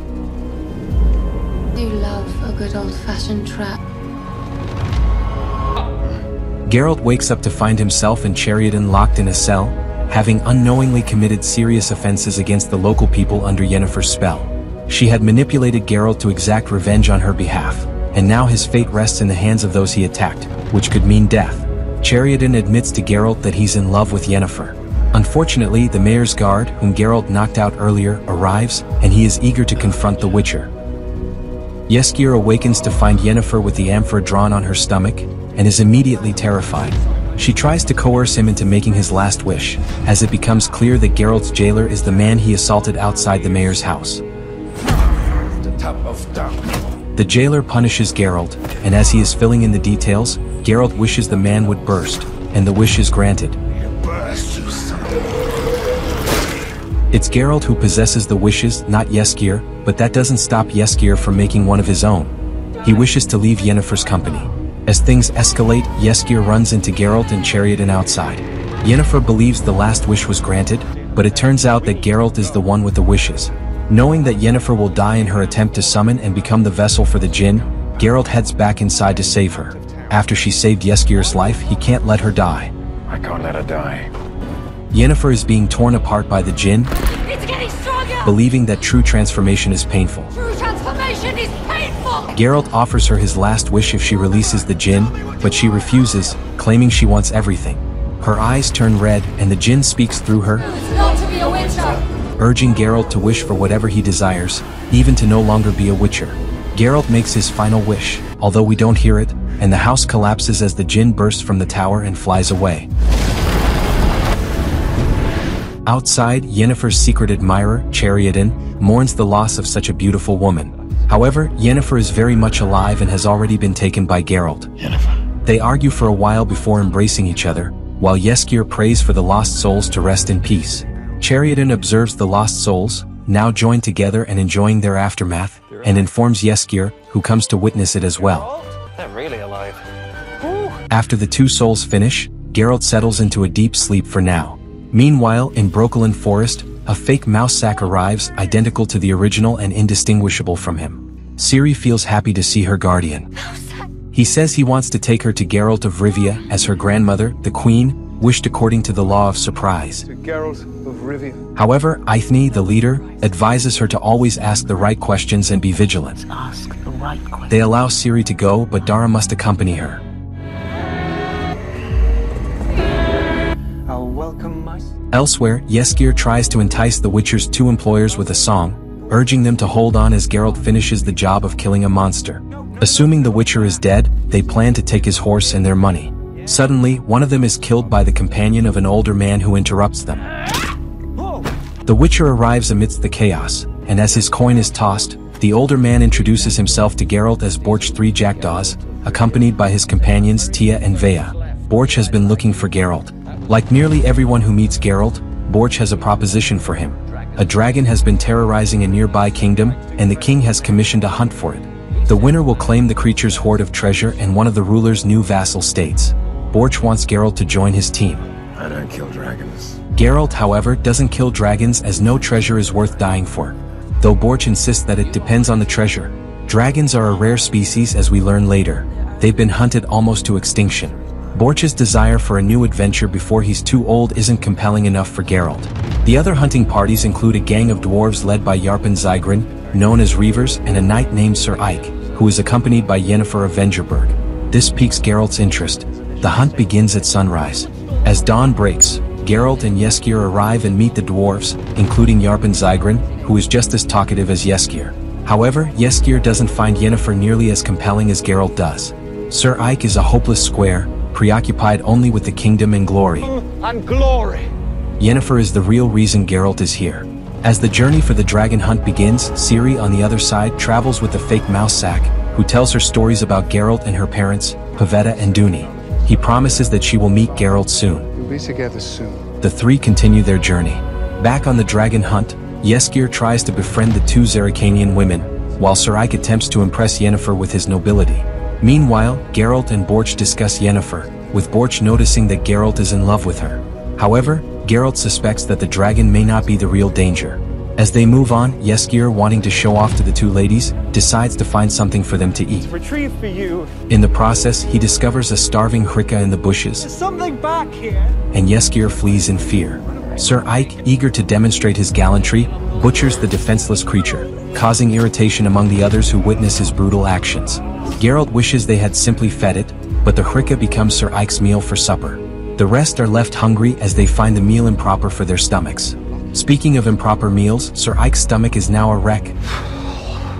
You love a good old-fashioned trap. Geralt wakes up to find himself and Chariodin locked in a cell, having unknowingly committed serious offenses against the local people under Yennefer's spell. She had manipulated Geralt to exact revenge on her behalf, and now his fate rests in the hands of those he attacked, which could mean death. Chariodin admits to Geralt that he's in love with Yennefer. Unfortunately, the mayor's guard, whom Geralt knocked out earlier, arrives, and he is eager to confront the Witcher. Yennefer awakens to find Yennefer with the amphora drawn on her stomach, and is immediately terrified. She tries to coerce him into making his last wish, as it becomes clear that Geralt's jailer is the man he assaulted outside the mayor's house. The jailer punishes Geralt, and as he is filling in the details, Geralt wishes the man would burst, and the wish is granted. It's Geralt who possesses the wishes, not Yennefer, but that doesn't stop Yennefer from making one of his own. He wishes to leave Yennefer's company. As things escalate, Yennefer runs into Geralt and Chariodin outside. Yennefer believes the last wish was granted, but it turns out that Geralt is the one with the wishes. Knowing that Yennefer will die in her attempt to summon and become the vessel for the djinn, Geralt heads back inside to save her. After she saved Yennefer's life, he can't let her die. I can't let her die. Yennefer is being torn apart by the djinn, It's getting stronger! believing that true transformation is painful. True transformation is painful! Geralt offers her his last wish if she releases the djinn, but she refuses, claiming she wants everything. Her eyes turn red, and the djinn speaks through her, Not to be a witcher! urging Geralt to wish for whatever he desires, even to no longer be a witcher. Geralt makes his final wish, although we don't hear it, and the house collapses as the djinn bursts from the tower and flies away. Outside, Yennefer's secret admirer, Chariodin, mourns the loss of such a beautiful woman. However, Yennefer is very much alive and has already been taken by Geralt. Yennefer. They argue for a while before embracing each other, while Yennefer prays for the lost souls to rest in peace. Chariodin observes the lost souls, now joined together and enjoying their aftermath, and informs Yennefer, who comes to witness it as well. They're really alive. After the two souls finish, Geralt settles into a deep sleep for now. Meanwhile, in Brokilon Forest, a fake mouse sack arrives, identical to the original and indistinguishable from him. Ciri feels happy to see her guardian. He says he wants to take her to Geralt of Rivia, as her grandmother, the Queen, wished according to the law of surprise. To Geralt of Rivia. However, Aithne, the leader, advises her to always ask the right questions and be vigilant. Ask the right question. They allow Ciri to go, but Dara must accompany her. I'll welcome my... Elsewhere, Yennefer tries to entice the Witcher's two employers with a song, urging them to hold on as Geralt finishes the job of killing a monster. Assuming the Witcher is dead, they plan to take his horse and their money. Suddenly, one of them is killed by the companion of an older man who interrupts them. The Witcher arrives amidst the chaos, and as his coin is tossed, the older man introduces himself to Geralt as Borch 3 Jackdaws, accompanied by his companions Tia and Vea. Borch has been looking for Geralt. Like nearly everyone who meets Geralt, Borch has a proposition for him. A dragon has been terrorizing a nearby kingdom, and the king has commissioned a hunt for it. The winner will claim the creature's hoard of treasure and one of the ruler's new vassal states. Borch wants Geralt to join his team. I don't kill dragons. Geralt, however, doesn't kill dragons as no treasure is worth dying for. Though Borch insists that it depends on the treasure. Dragons are a rare species, as we learn later. They've been hunted almost to extinction. Borch's desire for a new adventure before he's too old isn't compelling enough for Geralt. The other hunting parties include a gang of dwarves led by Yarpen Zygrin, known as Reavers, and a knight named Sir Ike, who is accompanied by Yennefer of Vengerberg. This piques Geralt's interest. The hunt begins at sunrise. As dawn breaks, Geralt and Jaskier arrive and meet the dwarves, including Yarpen Zygrin, who is just as talkative as Jaskier. However, Jaskier doesn't find Yennefer nearly as compelling as Geralt does. Sir Ike is a hopeless square, preoccupied only with the kingdom and glory. And glory! Yennefer is the real reason Geralt is here. As the journey for the dragon hunt begins, Ciri on the other side travels with the fake mouse sack, who tells her stories about Geralt and her parents, Pavetta and Duny. He promises that she will meet Geralt soon. We'll be together soon. The three continue their journey. Back on the dragon hunt, Jaskier tries to befriend the two Zerrikanian women, while Sir Ike attempts to impress Yennefer with his nobility. Meanwhile, Geralt and Borch discuss Yennefer, with Borch noticing that Geralt is in love with her. However, Geralt suspects that the dragon may not be the real danger. As they move on, Jaskier, wanting to show off to the two ladies, decides to find something for them to eat. Retrieve for you. In the process, he discovers a starving Hrika in the bushes, There's something back here. and Jaskier flees in fear. Sir Ike, eager to demonstrate his gallantry, butchers the defenseless creature, causing irritation among the others who witness his brutal actions. Geralt wishes they had simply fed it, but the Hrika becomes Sir Ike's meal for supper. The rest are left hungry as they find the meal improper for their stomachs. Speaking of improper meals, Sir Ike's stomach is now a wreck,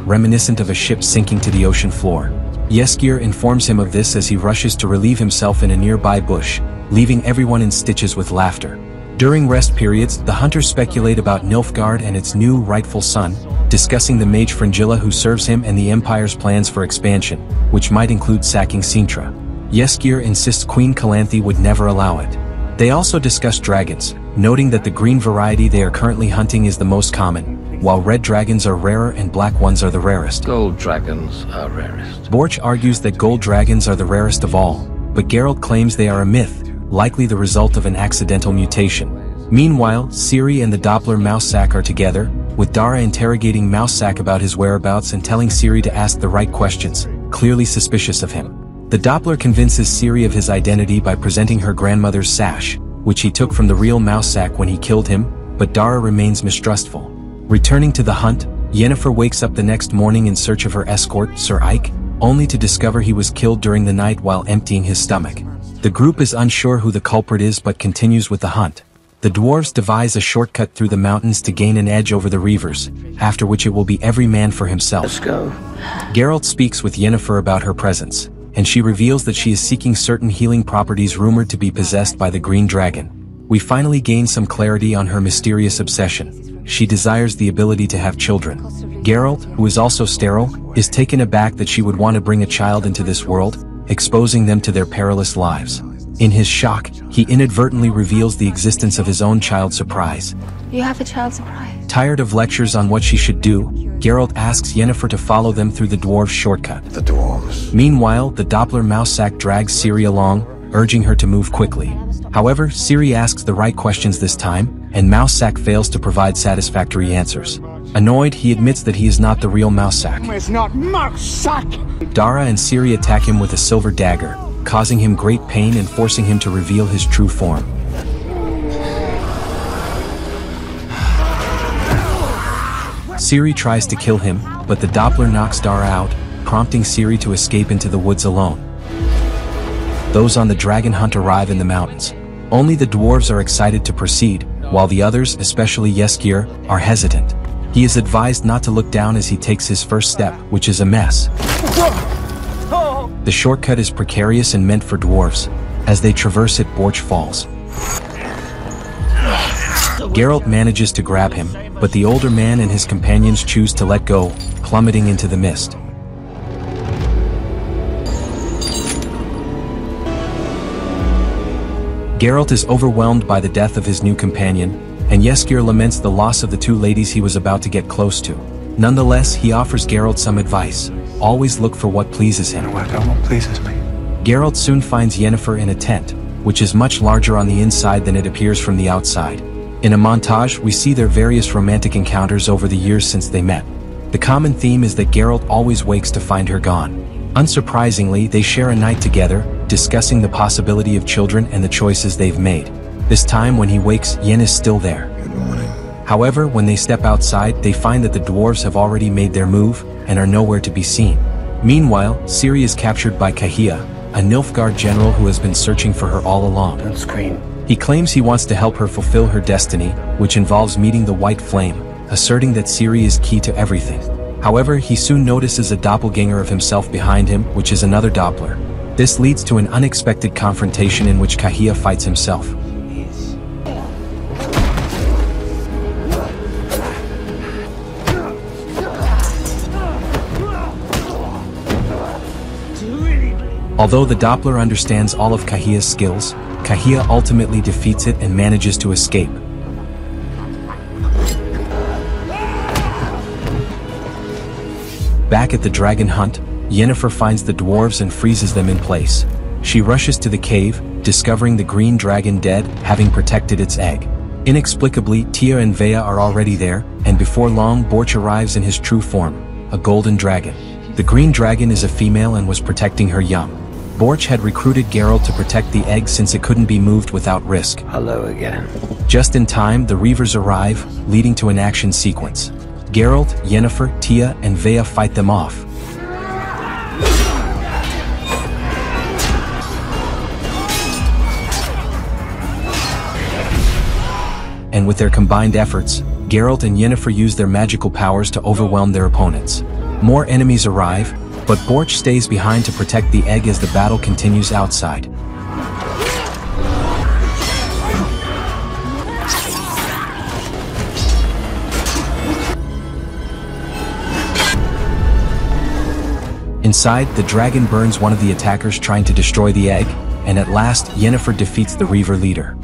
reminiscent of a ship sinking to the ocean floor. Jaskier informs him of this as he rushes to relieve himself in a nearby bush, leaving everyone in stitches with laughter. During rest periods, the hunters speculate about Nilfgaard and its new rightful son, discussing the mage Fringilla who serves him and the Empire's plans for expansion, which might include sacking Sintra. Jaskier insists Queen Calanthe would never allow it. They also discuss dragons, noting that the green variety they are currently hunting is the most common, while red dragons are rarer and black ones are the rarest. Gold dragons are rarest. Borch argues that gold dragons are the rarest of all, but Geralt claims they are a myth, likely the result of an accidental mutation. Meanwhile, Ciri and the Doppler Mousesack are together, with Dara interrogating Mousesack about his whereabouts and telling Ciri to ask the right questions, clearly suspicious of him. The Doppler convinces Ciri of his identity by presenting her grandmother's sash, which he took from the real Mousesack when he killed him, but Dara remains mistrustful. Returning to the hunt, Yennefer wakes up the next morning in search of her escort, Sir Ike, only to discover he was killed during the night while emptying his stomach. The group is unsure who the culprit is but continues with the hunt. The dwarves devise a shortcut through the mountains to gain an edge over the Reavers, after which it will be every man for himself. Let's go. Geralt speaks with Yennefer about her presence, and she reveals that she is seeking certain healing properties rumored to be possessed by the Green Dragon. We finally gain some clarity on her mysterious obsession. She desires the ability to have children. Geralt, who is also sterile, is taken aback that she would want to bring a child into this world, exposing them to their perilous lives. In his shock, he inadvertently reveals the existence of his own child Surprise. You have a child Surprise. Tired of lectures on what she should do, Geralt asks Yennefer to follow them through the dwarves' shortcut. The dwarves. Meanwhile, the Doppler Mousesack drags Ciri along, urging her to move quickly. However, Ciri asks the right questions this time, and Mousesack fails to provide satisfactory answers. Annoyed, he admits that he is not the real Mousesack. It's not Mousesack! Dara and Ciri attack him with a silver dagger, causing him great pain and forcing him to reveal his true form. Ciri tries to kill him, but the Doppler knocks Dara out, prompting Ciri to escape into the woods alone. Those on the dragon hunt arrive in the mountains. Only the dwarves are excited to proceed, while the others, especially Jaskier, are hesitant. He is advised not to look down as he takes his first step, which is a mess. The shortcut is precarious and meant for dwarves. As they traverse it, Borch falls. Geralt manages to grab him, but the older man and his companions choose to let go, plummeting into the mist. Geralt is overwhelmed by the death of his new companion, and Jaskier laments the loss of the two ladies he was about to get close to. Nonetheless, he offers Geralt some advice. Always look for what pleases him. Work out what pleases me. Geralt soon finds Yennefer in a tent, which is much larger on the inside than it appears from the outside. In a montage, we see their various romantic encounters over the years since they met. The common theme is that Geralt always wakes to find her gone. Unsurprisingly, they share a night together, discussing the possibility of children and the choices they've made. This time when he wakes, Yen is still there. Good morning. However, when they step outside, they find that the dwarves have already made their move, and are nowhere to be seen. Meanwhile, Ciri is captured by Kahia, a Nilfgaard general who has been searching for her all along. Don't scream. He claims he wants to help her fulfill her destiny, which involves meeting the White Flame, asserting that Ciri is key to everything. However, he soon notices a doppelganger of himself behind him, which is another Doppler. This leads to an unexpected confrontation in which Kahia fights himself. Although the Doppler understands all of Kahia's skills, Kahia ultimately defeats it and manages to escape. Back at the dragon hunt, Yennefer finds the dwarves and freezes them in place. She rushes to the cave, discovering the green dragon dead, having protected its egg. Inexplicably, Tia and Vea are already there, and before long Borch arrives in his true form, a golden dragon. The green dragon is a female and was protecting her young. Borch had recruited Geralt to protect the egg since it couldn't be moved without risk. Hello again. Just in time, the Reavers arrive, leading to an action sequence. Geralt, Yennefer, Tia, and Vea fight them off. And with their combined efforts, Geralt and Yennefer use their magical powers to overwhelm their opponents. More enemies arrive, but Borch stays behind to protect the egg as the battle continues outside. Inside, the dragon burns one of the attackers trying to destroy the egg, and at last, Yennefer defeats the Reaver leader.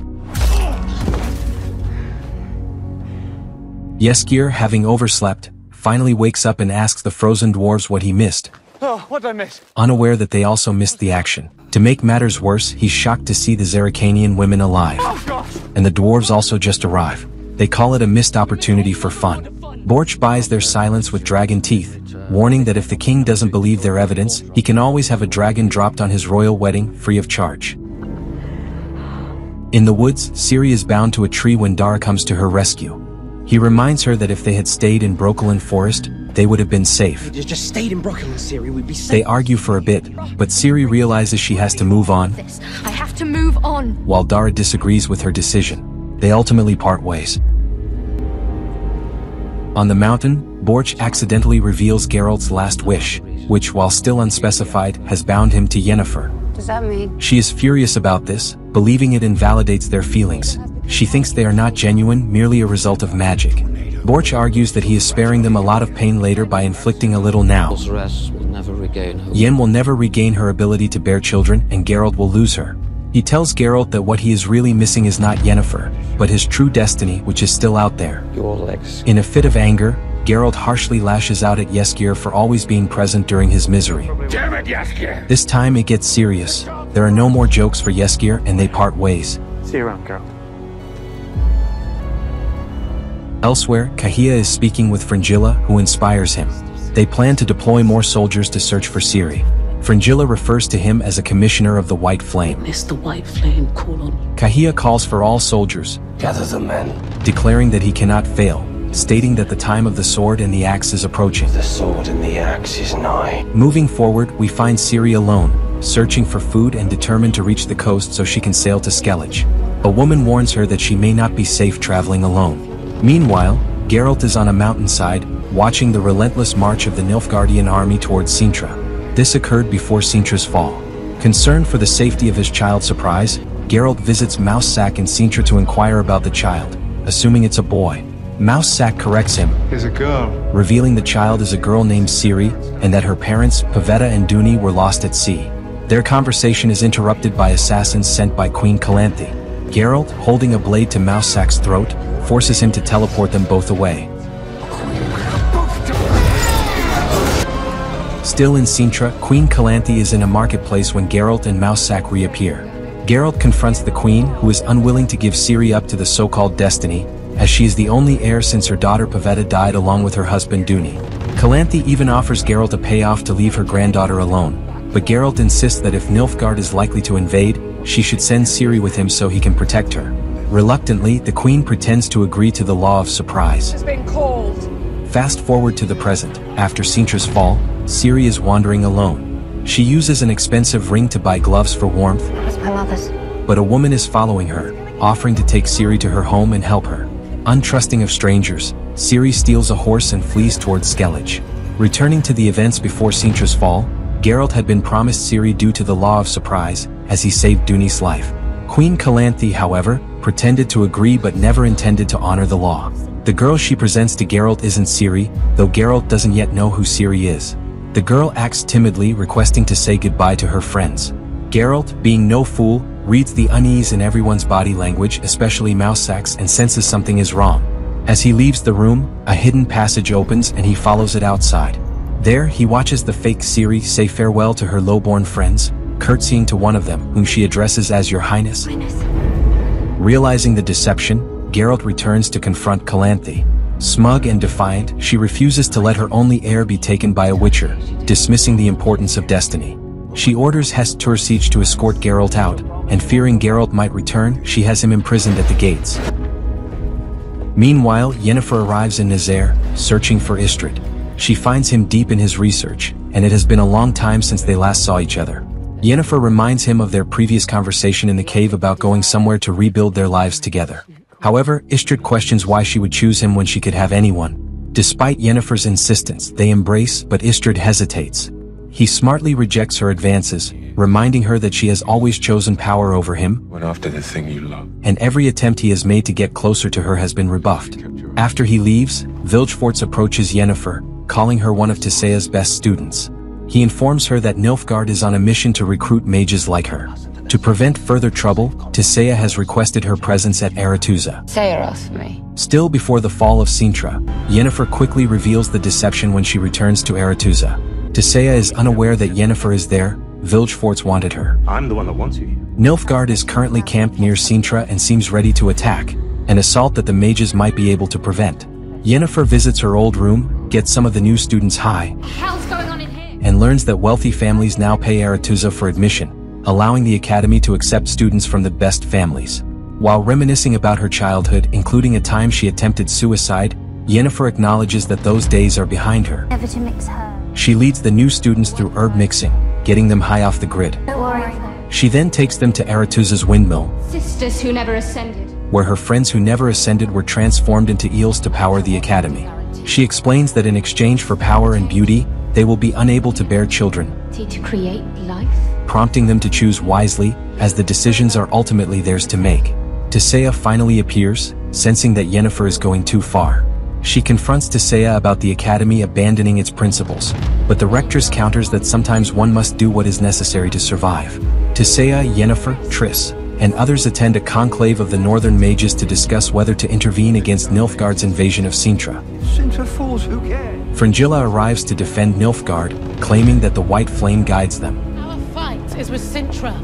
Yeskir, having overslept, finally wakes up and asks the frozen dwarves what he missed. Oh, what did I miss? Unaware that they also missed the action. To make matters worse, he's shocked to see the Zerrikanian women alive. Oh, gosh! And the dwarves also just arrive. They call it a missed opportunity for fun. Borch buys their silence with dragon teeth, warning that if the king doesn't believe their evidence, he can always have a dragon dropped on his royal wedding, free of charge. In the woods, Ciri is bound to a tree when Dara comes to her rescue. He reminds her that if they had stayed in Brokilon Forest, they would have been safe. If you just stayed in Brokilon, Ciri, we'd be safe. They argue for a bit, but Ciri realizes she has to move on. I have to move on. While Dara disagrees with her decision. They ultimately part ways. On the mountain, Borch accidentally reveals Geralt's last wish, which, while still unspecified, has bound him to Yennefer. Does that mean? She is furious about this, believing it invalidates their feelings. She thinks they are not genuine, merely a result of magic. Borch argues that he is sparing them a lot of pain later by inflicting a little now. Yen will never regain her ability to bear children, and Geralt will lose her. He tells Geralt that what he is really missing is not Yennefer, but his true destiny, which is still out there. In a fit of anger, Geralt harshly lashes out at Yeskir for always being present during his misery. Damn it, Yeskir! This time it gets serious. There are no more jokes for Yeskir, and they part ways. See you around, Geralt. Elsewhere, Kahia is speaking with Fringilla, who inspires him. They plan to deploy more soldiers to search for Ciri. Fringilla refers to him as a commissioner of the White Flame. It's the White Flame, call on. Kahia calls for all soldiers, Gather the men. declaring that he cannot fail, stating that the time of the sword and the axe is approaching. The sword and the axe is nigh. Moving forward, we find Ciri alone, searching for food and determined to reach the coast so she can sail to Skellige. A woman warns her that she may not be safe traveling alone. Meanwhile, Geralt is on a mountainside, watching the relentless march of the Nilfgaardian army towards Cintra. This occurred before Cintra's fall. Concerned for the safety of his child Surprise, Geralt visits Mousesack in Cintra to inquire about the child, assuming it's a boy. Mousesack corrects him, Here's a girl. revealing the child is a girl named Ciri, and that her parents, Pavetta and Duny, were lost at sea. Their conversation is interrupted by assassins sent by Queen Calanthe. Geralt, holding a blade to Mousesack's throat, forces him to teleport them both away. Still in Cintra, Queen Calanthe is in a marketplace when Geralt and Mousesack reappear. Geralt confronts the queen, who is unwilling to give Ciri up to the so-called destiny, as she is the only heir since her daughter Pavetta died along with her husband Duny. Calanthe even offers Geralt a payoff to leave her granddaughter alone, but Geralt insists that if Nilfgaard is likely to invade, she should send Ciri with him so he can protect her. Reluctantly, the queen pretends to agree to the law of surprise. Has been called. Fast forward to the present. After Cintra's fall, Ciri is wandering alone. She uses an expensive ring to buy gloves for warmth, That's my mother's. but a woman is following her. offering to take Ciri to her home and help her. Untrusting of strangers, Ciri steals a horse and flees towards Skellige. Returning to the events before Cintra's fall, Geralt had been promised Ciri due to the law of surprise, as he saved Duny's life. Queen Calanthe, however, pretended to agree but never intended to honor the law. The girl she presents to Geralt isn't Ciri, though Geralt doesn't yet know who Ciri is. The girl acts timidly, requesting to say goodbye to her friends. Geralt, being no fool, reads the unease in everyone's body language, especially Mousesack's, and senses something is wrong. As he leaves the room, a hidden passage opens and he follows it outside. There, he watches the fake Ciri say farewell to her lowborn friends, curtsying to one of them, whom she addresses as Your Highness. Realizing the deception, Geralt returns to confront Calanthe. Smug and defiant, she refuses to let her only heir be taken by a witcher, dismissing the importance of destiny. She orders Hest Tursiege to escort Geralt out, and fearing Geralt might return, she has him imprisoned at the gates. Meanwhile, Yennefer arrives in Nazaire, searching for Istrid. She finds him deep in his research, and it has been a long time since they last saw each other. Yennefer reminds him of their previous conversation in the cave about going somewhere to rebuild their lives together. However, Istrid questions why she would choose him when she could have anyone. Despite Yennefer's insistence, they embrace, but Istrid hesitates. He smartly rejects her advances, reminding her that she has always chosen power over him, went after the thing you love, and every attempt he has made to get closer to her has been rebuffed. After he leaves, Vilgefortz approaches Yennefer, calling her one of Tissaya's best students. He informs her that Nilfgaard is on a mission to recruit mages like her. To prevent further trouble, Tissaya has requested her presence at Aretuza. Say it off for me. Still before the fall of Cintra, Yennefer quickly reveals the deception when she returns to Aretuza. Tissaya is unaware that Yennefer is there. Vilgefortz wanted her. I'm the one that wants you. Nilfgaard is currently camped near Cintra and seems ready to attack, an assault that the mages might be able to prevent. Yennefer visits her old room, gets some of the new students high, Hell's going on in here? and learns that wealthy families now pay Aretuza for admission, allowing the academy to accept students from the best families. While reminiscing about her childhood, including a time she attempted suicide, Yennefer acknowledges that those days are behind her. Never to mix her. She leads the new students through herb mixing, getting them high off the grid. Don't worry. She then takes them to Aretuza's windmill, Sisters who never ascended. where her friends who never ascended were transformed into eels to power the academy. She explains that in exchange for power and beauty, they will be unable to bear children, To create life? prompting them to choose wisely, as the decisions are ultimately theirs to make. Tissaya finally appears, sensing that Yennefer is going too far. She confronts Tissaya about the academy abandoning its principles, but the rectress counters that sometimes one must do what is necessary to survive. Tissaya, Yennefer, Triss, and others attend a conclave of the northern mages to discuss whether to intervene against Nilfgaard's invasion of Cintra. Cintra falls, who cares? Fringilla arrives to defend Nilfgaard, claiming that the White Flame guides them. Our fight is with Cintra,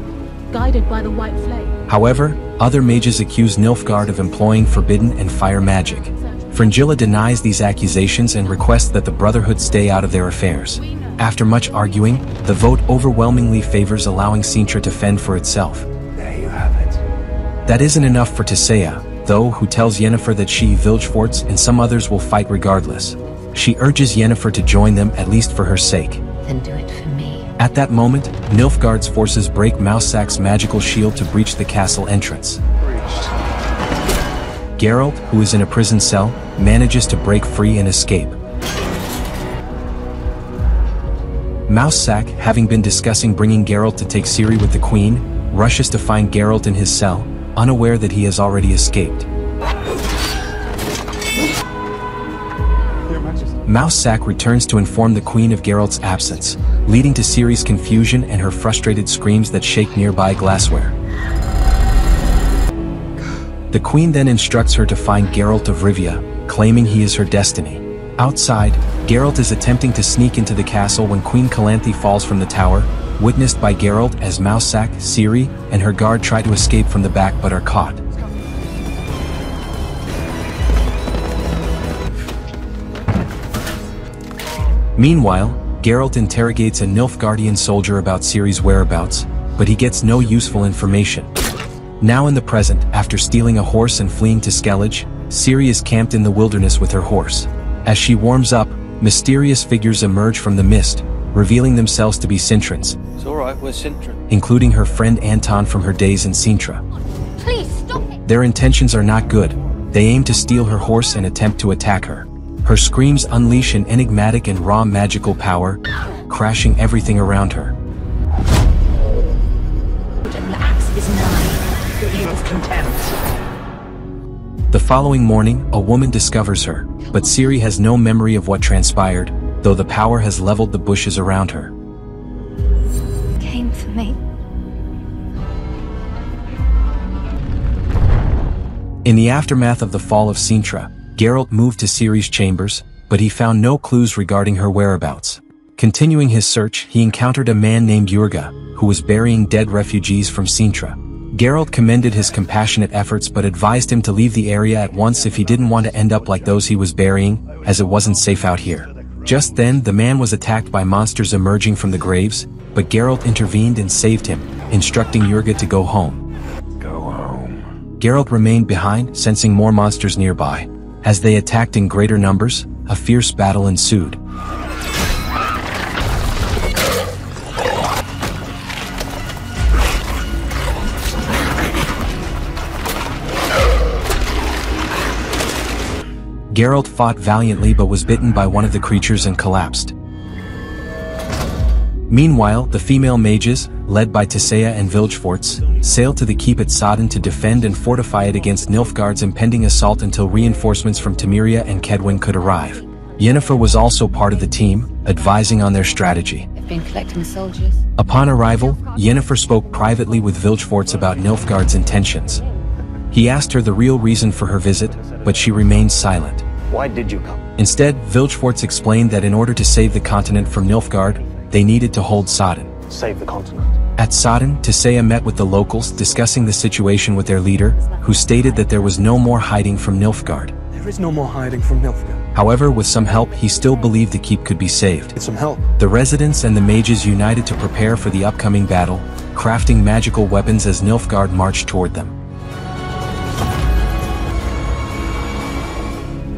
guided by the White Flame. However, other mages accuse Nilfgaard of employing forbidden and fire magic. Fringilla denies these accusations and requests that the Brotherhood stay out of their affairs. After much arguing, the vote overwhelmingly favors allowing Cintra to fend for itself. There you have it. That isn't enough for Tissaya, though, who tells Yennefer that she, Vilgefortz, and some others will fight regardless. She urges Yennefer to join them, at least for her sake. Then do it for me. At that moment, Nilfgaard's forces break Mousesack's magical shield to breach the castle entrance. Geralt, who is in a prison cell, manages to break free and escape. Mousesack, having been discussing bringing Geralt to take Ciri with the Queen, rushes to find Geralt in his cell, unaware that he has already escaped. Mousesack returns to inform the Queen of Geralt's absence, leading to Ciri's confusion and her frustrated screams that shake nearby glassware. The Queen then instructs her to find Geralt of Rivia, claiming he is her destiny. Outside, Geralt is attempting to sneak into the castle when Queen Calanthe falls from the tower, witnessed by Geralt as Mousesack, Ciri, and her guard try to escape from the back but are caught. Meanwhile, Geralt interrogates a Nilfgaardian soldier about Ciri's whereabouts, but he gets no useful information. Now in the present, after stealing a horse and fleeing to Skellige, Ciri is camped in the wilderness with her horse. As she warms up, mysterious figures emerge from the mist, revealing themselves to be Cintrans. It's alright, we're Cintra. Including her friend Anton from her days in Cintra. Please stop it! Their intentions are not good. They aim to steal her horse and attempt to attack her. Her screams unleash an enigmatic and raw magical power, crashing everything around her. The axe is nigh. The evil's contempt. The following morning, a woman discovers her, but Ciri has no memory of what transpired, though the power has leveled the bushes around her. Came for me. In the aftermath of the fall of Sintra, Geralt moved to Ciri's chambers, but he found no clues regarding her whereabouts. Continuing his search, he encountered a man named Jurga, who was burying dead refugees from Sintra. Geralt commended his compassionate efforts but advised him to leave the area at once if he didn't want to end up like those he was burying, as it wasn't safe out here. Just then, the man was attacked by monsters emerging from the graves, but Geralt intervened and saved him, instructing Jurga to go home. Geralt remained behind, sensing more monsters nearby. As they attacked in greater numbers, a fierce battle ensued. Geralt fought valiantly but was bitten by one of the creatures and collapsed. Meanwhile, the female mages, led by Tissaia and Vilgefortz, sailed to the keep at Sodden to defend and fortify it against Nilfgaard's impending assault until reinforcements from Temeria and Kedwen could arrive. Yennefer was also part of the team, advising on their strategy. They've been collecting soldiers. Upon arrival, Yennefer spoke privately with Vilgefortz about Nilfgaard's intentions. He asked her the real reason for her visit, but she remained silent. Why did you come? Instead, Vilgefortz explained that in order to save the continent from Nilfgaard, they needed to hold Sodden. Save the continent. At Sodden, Tissaia met with the locals, discussing the situation with their leader, who stated that there was no more hiding from Nilfgaard. There is no more hiding from Nilfgaard. However, with some help, he still believed the keep could be saved. With some help. The residents and the mages united to prepare for the upcoming battle, crafting magical weapons as Nilfgaard marched toward them.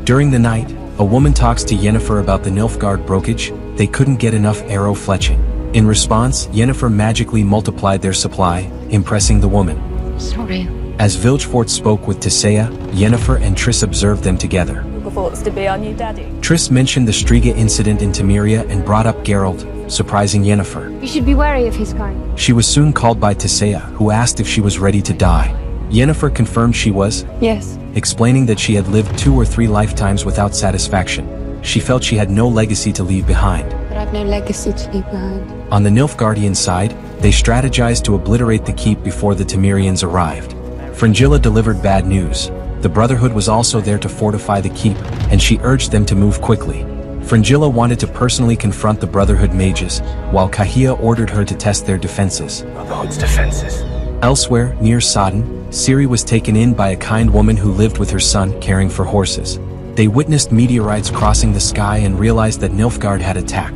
During the night, a woman talks to Yennefer about the Nilfgaard brokage. They couldn't get enough arrow fletching. In response, Yennefer magically multiplied their supply, impressing the woman. It's not real. As Vilgefortz spoke with Tissaia, Yennefer and Triss observed them together. Thoughts to be our new daddy. Triss mentioned the Striga incident in Temeria and brought up Geralt, surprising Yennefer. You should be wary of his kind. She was soon called by Tissaia, who asked if she was ready to die. Yennefer confirmed she was, Yes. explaining that she had lived 2 or 3 lifetimes without satisfaction. She felt she had no legacy to leave behind. But I've no legacy to leave behind. On the Nilfgaardian side, they strategized to obliterate the keep before the Temerians arrived. Fringilla delivered bad news. The Brotherhood was also there to fortify the keep, and she urged them to move quickly. Fringilla wanted to personally confront the Brotherhood mages, while Kahia ordered her to test their defenses. Brotherhood's defenses. Elsewhere, near Sodden, Ciri was taken in by a kind woman who lived with her son, caring for horses. They witnessed meteorites crossing the sky and realized that Nilfgaard had attacked.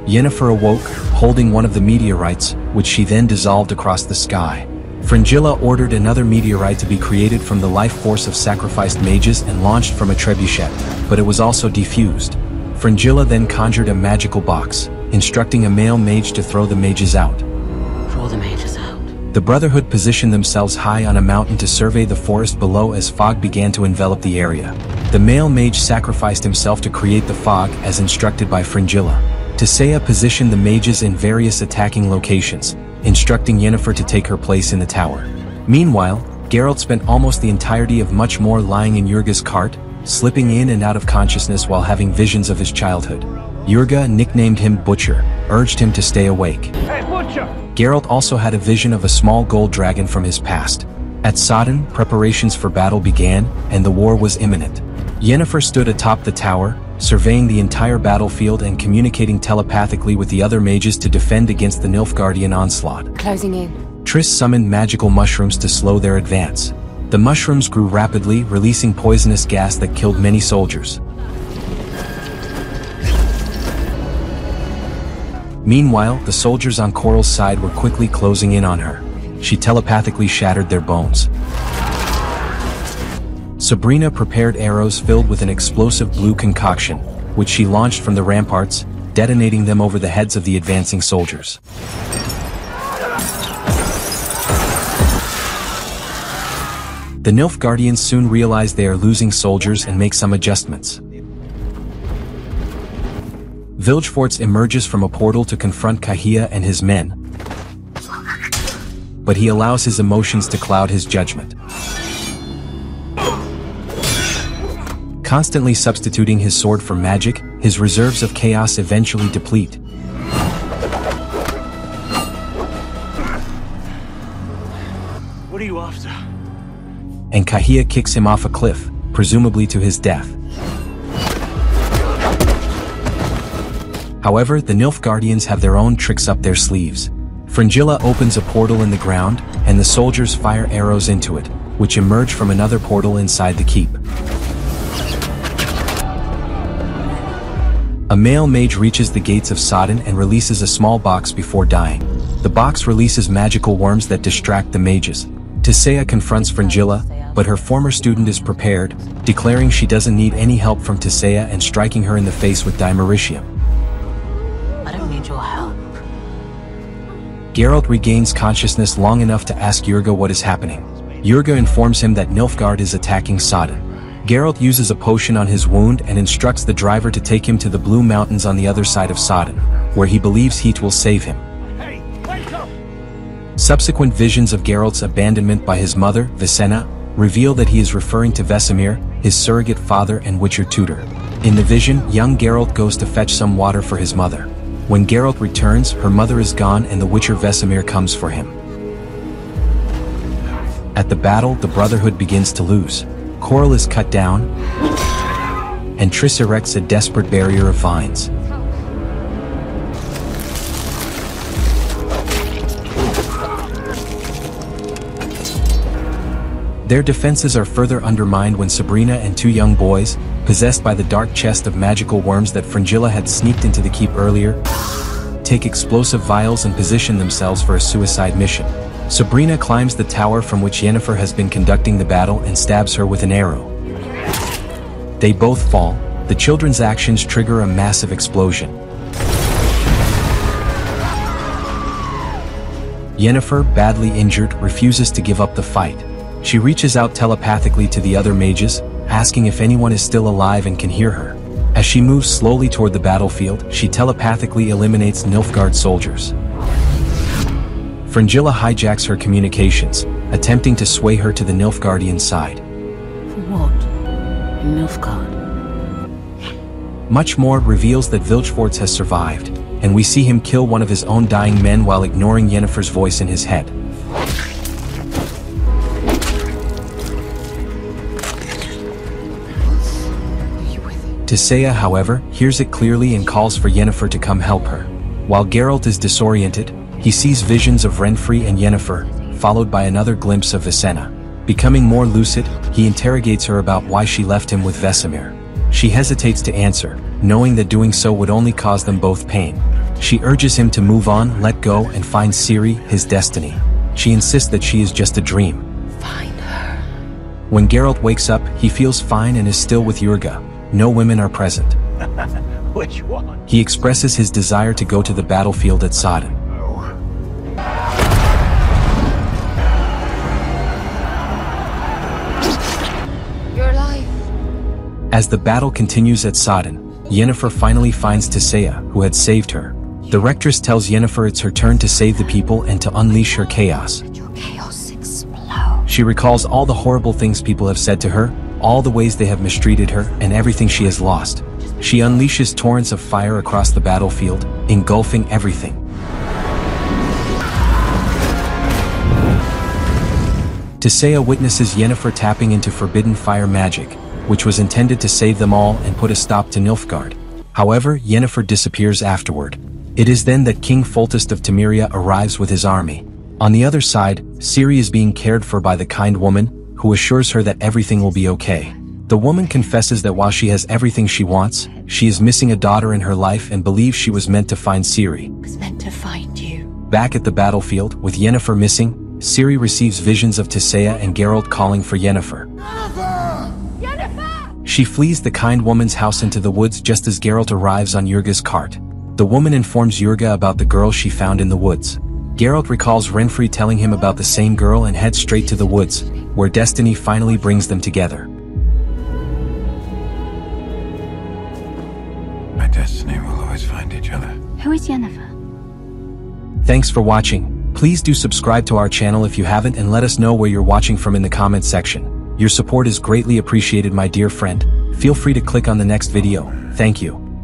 Yennefer awoke, holding one of the meteorites, which she then dissolved across the sky. Fringilla ordered another meteorite to be created from the life force of sacrificed mages and launched from a trebuchet, but it was also defused. Fringilla then conjured a magical box, instructing a male mage to throw the mages out. Draw the mages out. The Brotherhood positioned themselves high on a mountain to survey the forest below as fog began to envelop the area. The male mage sacrificed himself to create the fog as instructed by Fringilla. Tissaia positioned the mages in various attacking locations, instructing Yennefer to take her place in the tower. Meanwhile, Geralt spent almost the entirety of much more lying in Jurga's cart, slipping in and out of consciousness while having visions of his childhood. Jurga, nicknamed him Butcher, urged him to stay awake. Hey, Butcher! Geralt also had a vision of a small gold dragon from his past. At Sodden, preparations for battle began, and the war was imminent. Yennefer stood atop the tower, surveying the entire battlefield and communicating telepathically with the other mages to defend against the Nilfgaardian onslaught. Closing in. Triss summoned magical mushrooms to slow their advance. The mushrooms grew rapidly, releasing poisonous gas that killed many soldiers. Meanwhile, the soldiers on Coral's side were quickly closing in on her. She telepathically shattered their bones. Sabrina prepared arrows filled with an explosive blue concoction, which she launched from the ramparts, detonating them over the heads of the advancing soldiers. The Nilfgaardians soon realize they are losing soldiers and make some adjustments. Vilgefortz emerges from a portal to confront Kahia and his men, but he allows his emotions to cloud his judgment. Constantly substituting his sword for magic, his reserves of chaos eventually deplete. What are you after? And Kahia kicks him off a cliff, presumably to his death. However, the Nilfgaardians have their own tricks up their sleeves. Fringilla opens a portal in the ground, and the soldiers fire arrows into it, which emerge from another portal inside the keep. A male mage reaches the gates of Sodden and releases a small box before dying. The box releases magical worms that distract the mages. Tissaia confronts Fringilla, but her former student is prepared, declaring she doesn't need any help from Tissaia and striking her in the face with Dimeritium. I don't need your help. Geralt regains consciousness long enough to ask Jurga what is happening. Jurga informs him that Nilfgaard is attacking Sodden. Geralt uses a potion on his wound and instructs the driver to take him to the Blue Mountains on the other side of Sodden, where he believes heat will save him. Hey, wake up! Subsequent visions of Geralt's abandonment by his mother, Visenna, reveal that he is referring to Vesemir, his surrogate father and Witcher tutor. In the vision, young Geralt goes to fetch some water for his mother. When Geralt returns, her mother is gone and the Witcher Vesemir comes for him. At the battle, the Brotherhood begins to lose. Coral is cut down, and Triss erects a desperate barrier of vines. Their defenses are further undermined when Sabrina and two young boys, possessed by the dark chest of magical worms that Fringilla had sneaked into the keep earlier, take explosive vials and position themselves for a suicide mission. Sabrina climbs the tower from which Yennefer has been conducting the battle and stabs her with an arrow. They both fall. The children's actions trigger a massive explosion. Yennefer, badly injured, refuses to give up the fight. She reaches out telepathically to the other mages, asking if anyone is still alive and can hear her. As she moves slowly toward the battlefield, she telepathically eliminates Nilfgaard soldiers. Fringilla hijacks her communications, attempting to sway her to the Nilfgaardian side. For what? Nilfgaard? Much more reveals that Vilgefortz has survived, and we see him kill one of his own dying men while ignoring Yennefer's voice in his head. Tissaia, however, hears it clearly and calls for Yennefer to come help her. While Geralt is disoriented, he sees visions of Renfri and Yennefer, followed by another glimpse of Visenna. Becoming more lucid, he interrogates her about why she left him with Vesemir. She hesitates to answer, knowing that doing so would only cause them both pain. She urges him to move on, let go, and find Ciri, his destiny. She insists that she is just a dream. Find her. When Geralt wakes up, he feels fine and is still with Jurga. No women are present. Which one? He expresses his desire to go to the battlefield at Sodden. You're alive. As the battle continues at Sodden, Yennefer finally finds Tissaia, who had saved her. The Rectress tells Yennefer it's her turn to save the people and to unleash her chaos. Let your chaos explode. She recalls all the horrible things people have said to her, all the ways they have mistreated her, and everything she has lost. She unleashes torrents of fire across the battlefield, engulfing everything. Tissaia witnesses Yennefer tapping into forbidden fire magic, which was intended to save them all and put a stop to Nilfgaard. However, Yennefer disappears afterward. It is then that King Foltest of Temeria arrives with his army. On the other side, Ciri is being cared for by the kind woman, who assures her that everything will be okay. The woman confesses that while she has everything she wants, she is missing a daughter in her life and believes she was meant to find Ciri. Was meant to find you. Back at the battlefield, with Yennefer missing, Ciri receives visions of Tissaia and Geralt calling for Yennefer. Yennefer! She flees the kind woman's house into the woods just as Geralt arrives on Jurga's cart. The woman informs Jurga about the girl she found in the woods. Geralt recalls Renfri telling him about the same girl and heads straight to the woods, where destiny finally brings them together. My destiny will always find each other. Who is Yennefer? Thanks for watching. Please do subscribe to our channel if you haven't, and let us know where you're watching from in the comments section. Your support is greatly appreciated, my dear friend. Feel free to click on the next video. Thank you.